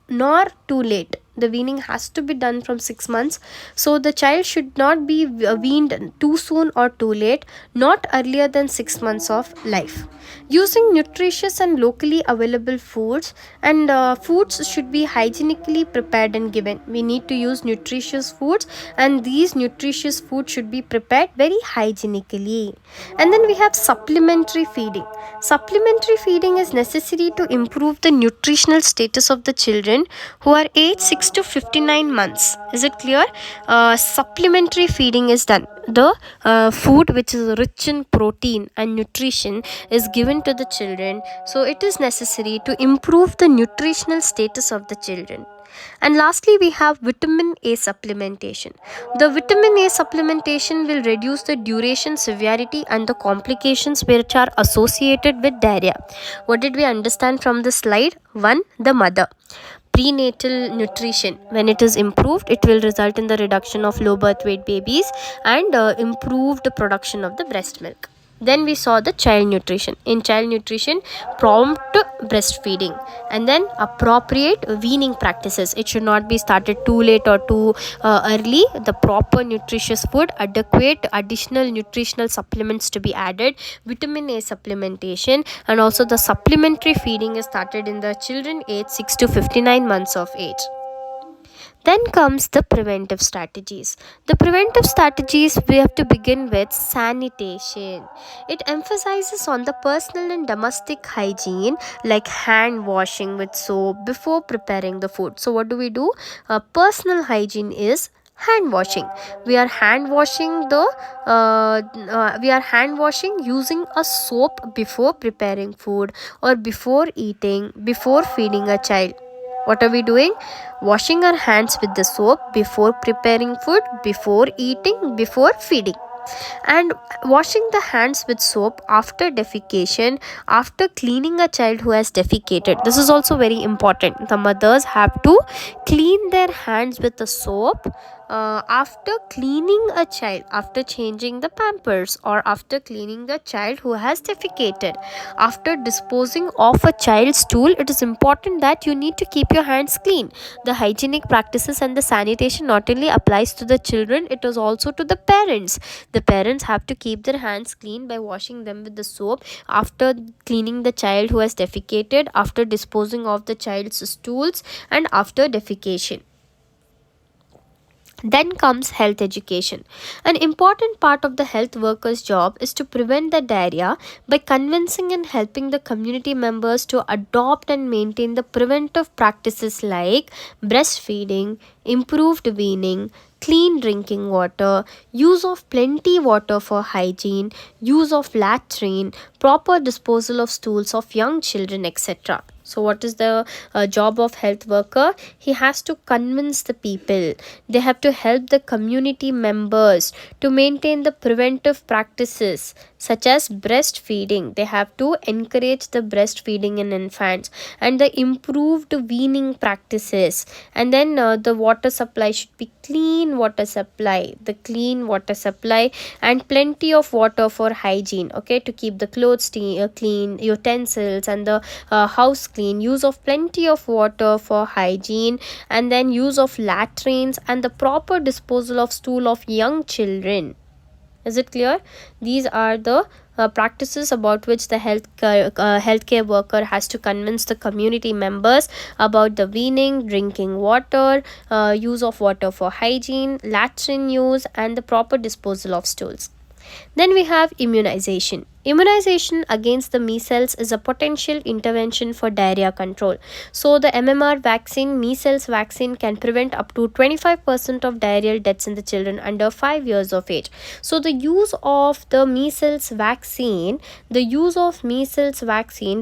nor too late. The weaning has to be done from 6 months. So the child should not be weaned too soon or too late, not earlier than 6 months of life. Using nutritious and locally available foods, and foods should be hygienically prepared and given. We need to use nutritious foods, and these nutritious foods should be prepared very hygienically. And then we have supplementary feeding. Supplementary feeding is necessary to improve the nutritional status of the children who are aged 6 to 59 months. Is it clear? Supplementary feeding is done. The food which is rich in protein and nutrition is given to the children. So it is necessary to improve the nutritional status of the children. And lastly, we have vitamin A supplementation. The vitamin A supplementation will reduce the duration, severity and the complications which are associated with diarrhea. What did we understand from the slide? 1. The mother. Prenatal nutrition, when it is improved, it will result in the reduction of low birth weight babies and improved production of the breast milk. Then we saw the child nutrition. In child nutrition, prompt breastfeeding and then appropriate weaning practices. It should not be started too late or too early. The proper nutritious food, adequate additional nutritional supplements to be added, vitamin A supplementation, and also the supplementary feeding is started in the children aged 6 to 59 months of age. Then comes the preventive strategies. The preventive strategies, we have to begin with sanitation. It emphasizes on the personal and domestic hygiene, like hand washing with soap before preparing the food. So what do? Personal hygiene is hand washing. We are hand washing using a soap before preparing food, or before eating, before feeding a child. What are we doing? Washing our hands with the soap before preparing food, before eating, before feeding. And washing the hands with soap after defecation, after cleaning a child who has defecated. This is also very important. The mothers have to clean their hands with the soap after cleaning a child, after changing the pampers, or after cleaning the child who has defecated. After disposing of a child's stool, it is important that you need to keep your hands clean. The hygienic practices and the sanitation not only applies to the children, it is also to the parents. The parents have to keep their hands clean by washing them with the soap after cleaning the child who has defecated, after disposing of the child's stools, and after defecation. Then comes health education. An important part of the health worker's job is to prevent the diarrhea by convincing and helping the community members to adopt and maintain the preventive practices like breastfeeding, improved weaning, clean drinking water, use of plenty water for hygiene, use of latrine, proper disposal of stools of young children, etc. So what is the job of health worker? He has to convince the people. They have to help the community members to maintain the preventive practices such as breastfeeding. They have to encourage the breastfeeding in infants, and the improved weaning practices. And then the water supply should be clean water supply, and plenty of water for hygiene, okay, to keep the clothes clean, utensils, and the house clean. Use of plenty of water for hygiene, and then use of latrines, and the proper disposal of stool of young children. Is it clear? These are the practices about which the healthcare worker has to convince the community members about: the weaning, drinking water, use of water for hygiene, latrine use, and the proper disposal of stools. Then we have immunization. Immunization against the measles is a potential intervention for diarrhea control. So the MMR vaccine, measles vaccine, can prevent up to 25% of diarrheal deaths in the children under 5 years of age. So the use of measles vaccine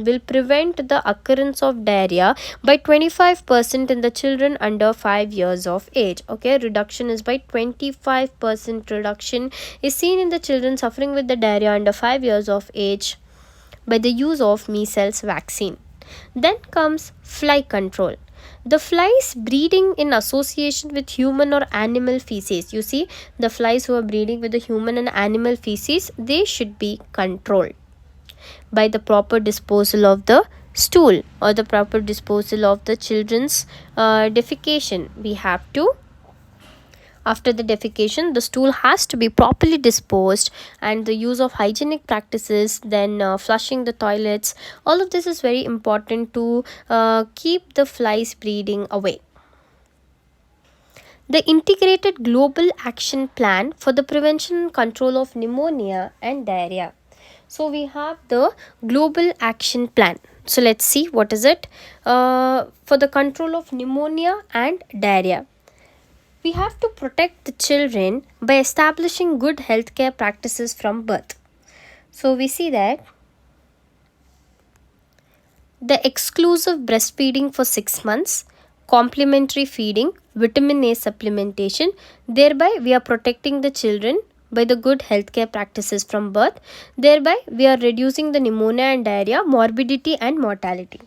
will prevent the occurrence of diarrhea by 25% in the children under 5 years of age. Okay, reduction is by 25% reduction is seen in the children suffering with the diarrhea under 5 years of age by the use of measles vaccine. Then comes fly control. The flies breeding in association with human or animal feces, you see, the flies who are breeding with the human and animal feces, they should be controlled by the proper disposal of the stool, or the proper disposal of the children's defecation. We have to, after the defecation, the stool has to be properly disposed, and the use of hygienic practices, then flushing the toilets. All of this is very important to keep the flies breeding away. The integrated global action plan for the prevention and control of pneumonia and diarrhea. So we have the global action plan. So let's see what is it. For the control of pneumonia and diarrhea, we have to protect the children by establishing good healthcare practices from birth. So we see that the exclusive breastfeeding for 6 months, complementary feeding, vitamin A supplementation, thereby we are protecting the children by the good healthcare practices from birth. Thereby we are reducing the pneumonia and diarrhea, morbidity and mortality.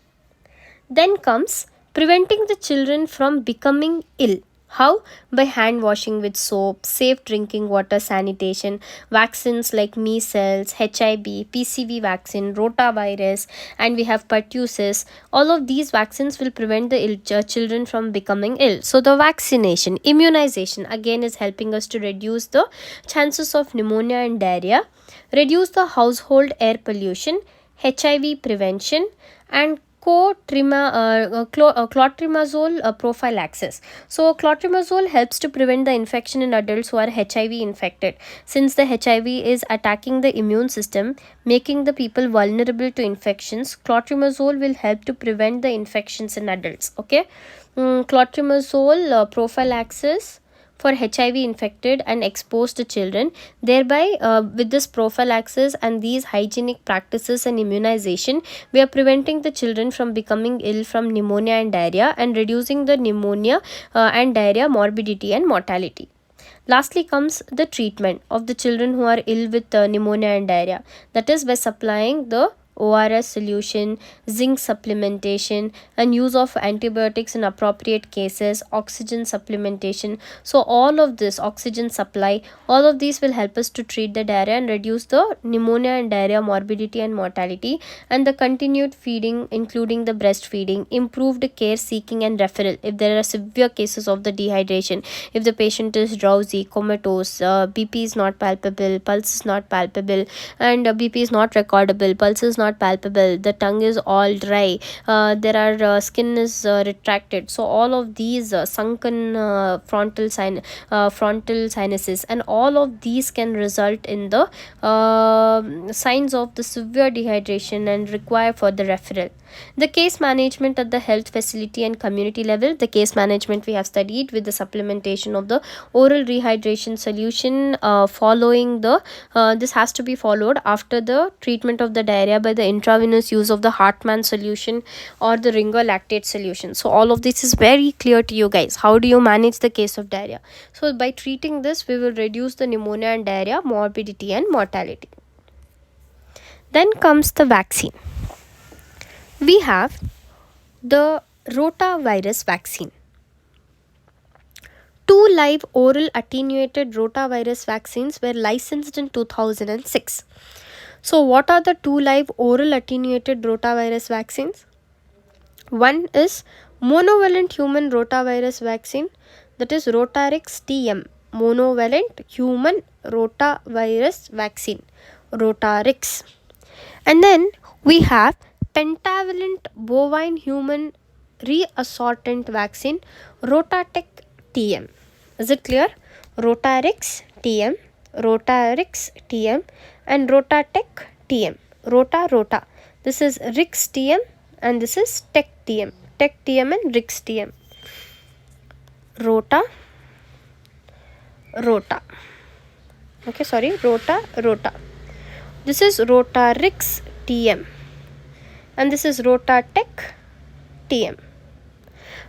Then comes preventing the children from becoming ill. How? By hand washing with soap, safe drinking water, sanitation, vaccines like measles, HIV, PCV vaccine, rotavirus, and we have pertussis. All of these vaccines will prevent the children from becoming ill. So the vaccination, immunization again is helping us to reduce the chances of pneumonia and diarrhea, reduce the household air pollution, HIV prevention, and clotrimazole prophylaxis. So clotrimazole helps to prevent the infection in adults who are HIV infected, since the HIV is attacking the immune system, making the people vulnerable to infections. Clotrimazole will help to prevent the infections in adults. Okay. Clotrimazole prophylaxis for HIV infected and exposed children. Thereby, with this prophylaxis and these hygienic practices and immunization, we are preventing the children from becoming ill from pneumonia and diarrhea, and reducing the pneumonia and diarrhea morbidity and mortality. Lastly comes the treatment of the children who are ill with pneumonia and diarrhea, that is by supplying the ORS solution, zinc supplementation, and use of antibiotics in appropriate cases, oxygen supplementation. So all of this, oxygen supply, all of these will help us to treat the diarrhea and reduce the pneumonia and diarrhea morbidity and mortality. And the continued feeding, including the breastfeeding, improved care seeking and referral if there are severe cases of the dehydration, if the patient is drowsy, comatose, BP is not palpable, pulse is not palpable, and BP is not recordable, pulse is not palpable, the tongue is all dry, there are skin is retracted. So all of these sunken frontal sinuses, and all of these can result in the signs of the severe dehydration and require further referral. The case management at the health facility and community level. The case management we have studied with the supplementation of the oral rehydration solution, following the this has to be followed after the treatment of the diarrhea by the intravenous use of the Hartmann solution or the Ringo lactate solution. So all of this is very clear to you guys. How do you manage the case of diarrhea? So by treating this, we will reduce the pneumonia and diarrhea morbidity and mortality. Then comes the vaccine. We have the rotavirus vaccine. 2 live oral attenuated rotavirus vaccines were licensed in 2006. So what are the 2 live oral attenuated rotavirus vaccines? One is monovalent human rotavirus vaccine, that is Rotarix TM, monovalent human rotavirus vaccine, Rotarix. And then we have pentavalent bovine human reassortant vaccine, Rotatec TM. Is it clear? Rotarix TM, Rotarix TM, and Rotatec TM. Rota. This is Rix TM and this is Tec TM. Tec TM and Rix TM. Rota. Okay, sorry, Rota. This is Rotarix TM and this is Rotatec TM.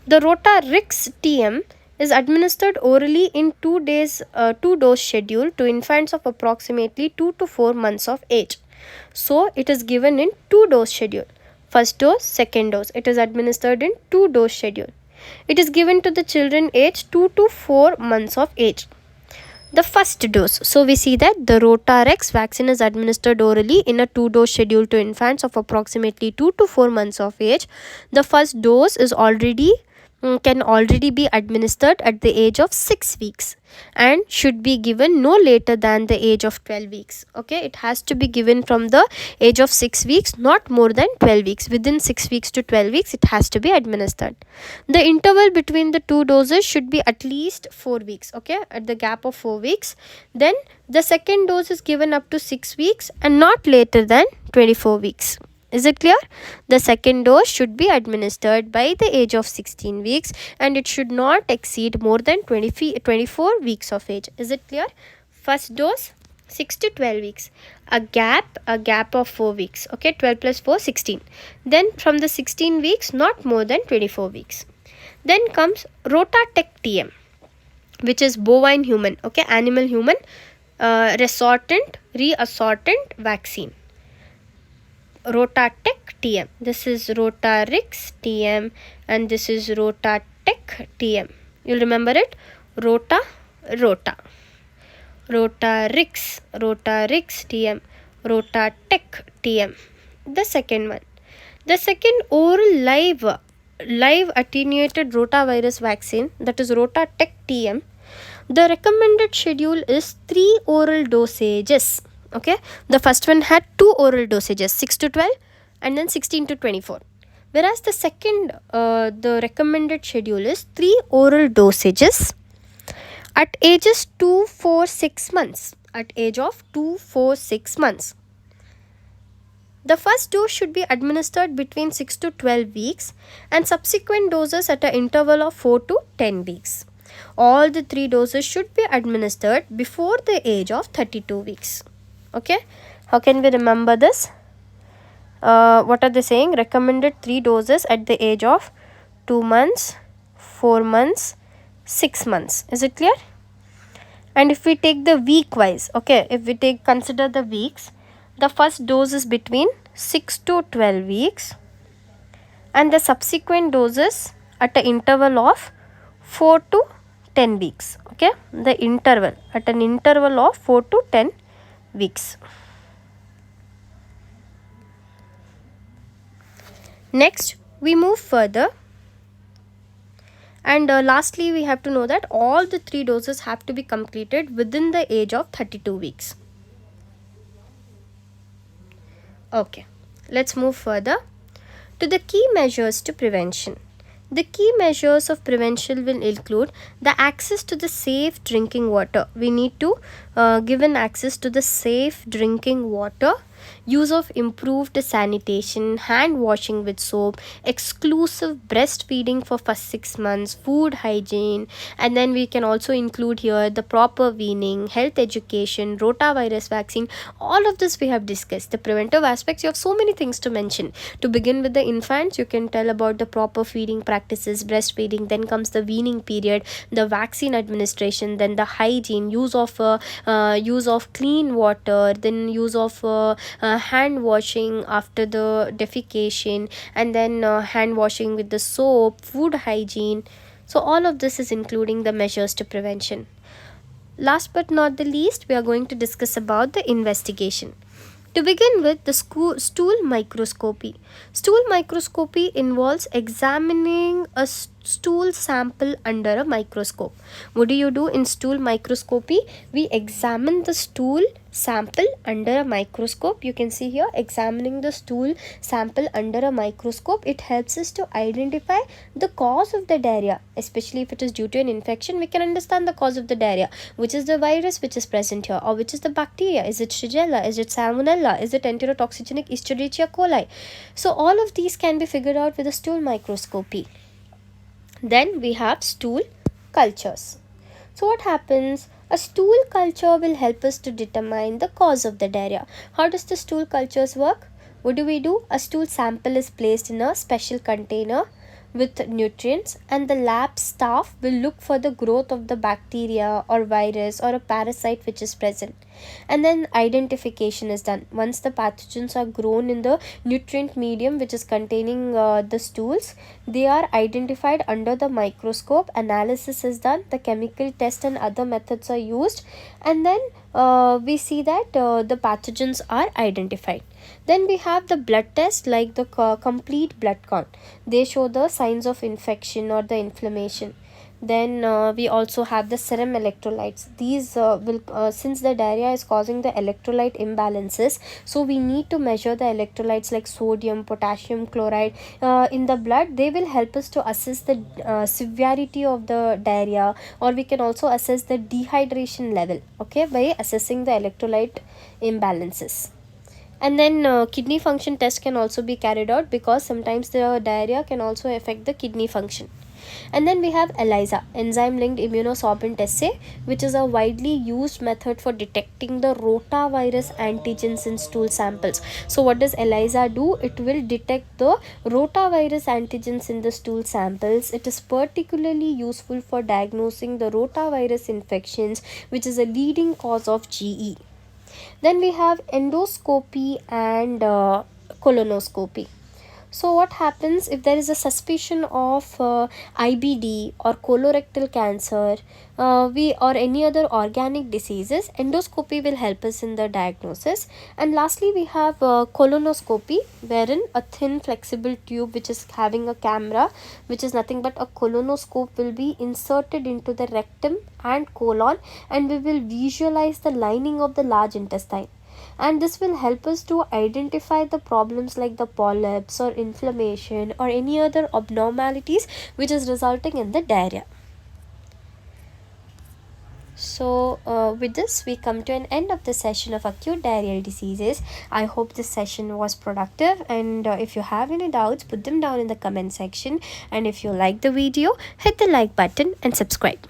The Rotarix TM is administered orally in 2 days, 2-dose schedule to infants of approximately 2 to 4 months of age. So it is given in 2-dose schedule. First dose, second dose. It is administered in 2-dose schedule. It is given to the children aged 2 to 4 months of age. The first dose. So we see that the Rotarex vaccine is administered orally in a 2-dose schedule to infants of approximately 2 to 4 months of age. The first dose is can already be administered at the age of 6 weeks and should be given no later than the age of 12 weeks. Okay, it has to be given from the age of 6 weeks, not more than 12 weeks. Within 6 weeks to 12 weeks, it has to be administered. The interval between the 2 doses should be at least 4 weeks. Okay, at the gap of 4 weeks. Then the second dose is given up to 6 weeks and not later than 24 weeks. Is it clear? The second dose should be administered by the age of 16 weeks and it should not exceed more than 24 weeks of age. Is it clear? First dose 6 to 12 weeks. A gap of 4 weeks. Okay, 12 plus 4, 16. Then from the 16 weeks, not more than 24 weeks. Then comes Rotatec TM, which is bovine human. Okay, animal human reassortant vaccine. Rotatec TM. This is Rotarix TM and this is Rotatec TM. You'll remember it. Rota. Rotarix TM. Rotatec TM. The second one. The second oral live attenuated rotavirus vaccine, that is Rotatec TM. The recommended schedule is 3 oral dosages. Okay, the first one had 2 oral dosages, 6 to 12 and then 16 to 24. Whereas the second, the recommended schedule is 3 oral dosages at ages 2, 4, 6 months. At age of 2, 4, 6 months. The first dose should be administered between 6 to 12 weeks and subsequent doses at an interval of 4 to 10 weeks. All the 3 doses should be administered before the age of 32 weeks. Okay, how can we remember this? What are they saying? Recommended 3 doses at the age of 2 months, 4 months, 6 months. Is it clear? And if we take the week wise, okay, if we consider the weeks, the first dose is between 6 to 12 weeks and the subsequent doses at an interval of 4 to 10 weeks. Okay, the interval at an interval of 4 to 10 weeks. Next, we move further, and lastly we have to know that all the 3 doses have to be completed within the age of 32 weeks. Okay, let's move further to the key measures to prevention. The key measures of prevention will include the access to the safe drinking water. We need to give an access to the safe drinking water, use of improved sanitation, hand washing with soap, exclusive breastfeeding for first 6 months, food hygiene, and then we can also include here the proper weaning, health education, rotavirus vaccine. All of this we have discussed. The preventive aspects, you have so many things to mention. To begin with the infants, you can tell about the proper feeding practices, breastfeeding, then comes the weaning period, the vaccine administration, then the hygiene, use of clean water, then use of hand washing after the defecation, and then hand washing with the soap, food hygiene. So all of this is including the measures to prevention. Last but not the least, we are going to discuss about the investigation. To begin with, the stool microscopy. Stool microscopy involves examining a stool sample under a microscope. What do you do in stool microscopy? We examine the stool sample under a microscope. You can see here, examining the stool sample under a microscope. It helps us to identify the cause of the diarrhea, especially if it is due to an infection. We can understand the cause of the diarrhea, which is the virus which is present here, or which is the bacteria. Is it Shigella? Is it Salmonella? Is it enterotoxigenic Escherichia coli? So all of these can be figured out with a stool microscopy. Then we have stool cultures. So what happens? A stool culture will help us to determine the cause of the diarrhea. How does the stool cultures work? What do? A stool sample is placed in a special container with nutrients, and the lab staff will look for the growth of the bacteria or virus or a parasite which is present, and then identification is done. Once the pathogens are grown in the nutrient medium which is containing the stools, they are identified under the microscope. Analysis is done, the chemical test and other methods are used, and then we see that the pathogens are identified. Then we have the blood test, like the complete blood count. They show the signs of infection or the inflammation. Then we also have the serum electrolytes. These will since the diarrhea is causing the electrolyte imbalances, so we need to measure the electrolytes like sodium, potassium chloride in the blood. They will help us to assess the severity of the diarrhea, or we can also assess the dehydration level, okay, by assessing the electrolyte imbalances. And then kidney function test can also be carried out, because sometimes the diarrhea can also affect the kidney function. And then we have ELISA, enzyme linked immunosorbent assay, which is a widely used method for detecting the rotavirus antigens in stool samples. So what does ELISA do? It will detect the rotavirus antigens in the stool samples. It is particularly useful for diagnosing the rotavirus infections, which is a leading cause of GE. Then we have endoscopy and colonoscopy. So what happens if there is a suspicion of IBD or colorectal cancer, or any other organic diseases? Endoscopy will help us in the diagnosis. And lastly, we have colonoscopy, wherein a thin flexible tube which is having a camera, which is nothing but a colonoscope, will be inserted into the rectum and colon, and we will visualize the lining of the large intestine. and this will help us to identify the problems like the polyps or inflammation or any other abnormalities which is resulting in the diarrhea. So, with this, we come to an end of the session of acute diarrheal diseases. I hope this session was productive, and if you have any doubts, put them down in the comment section. And if you like the video, hit the like button and subscribe.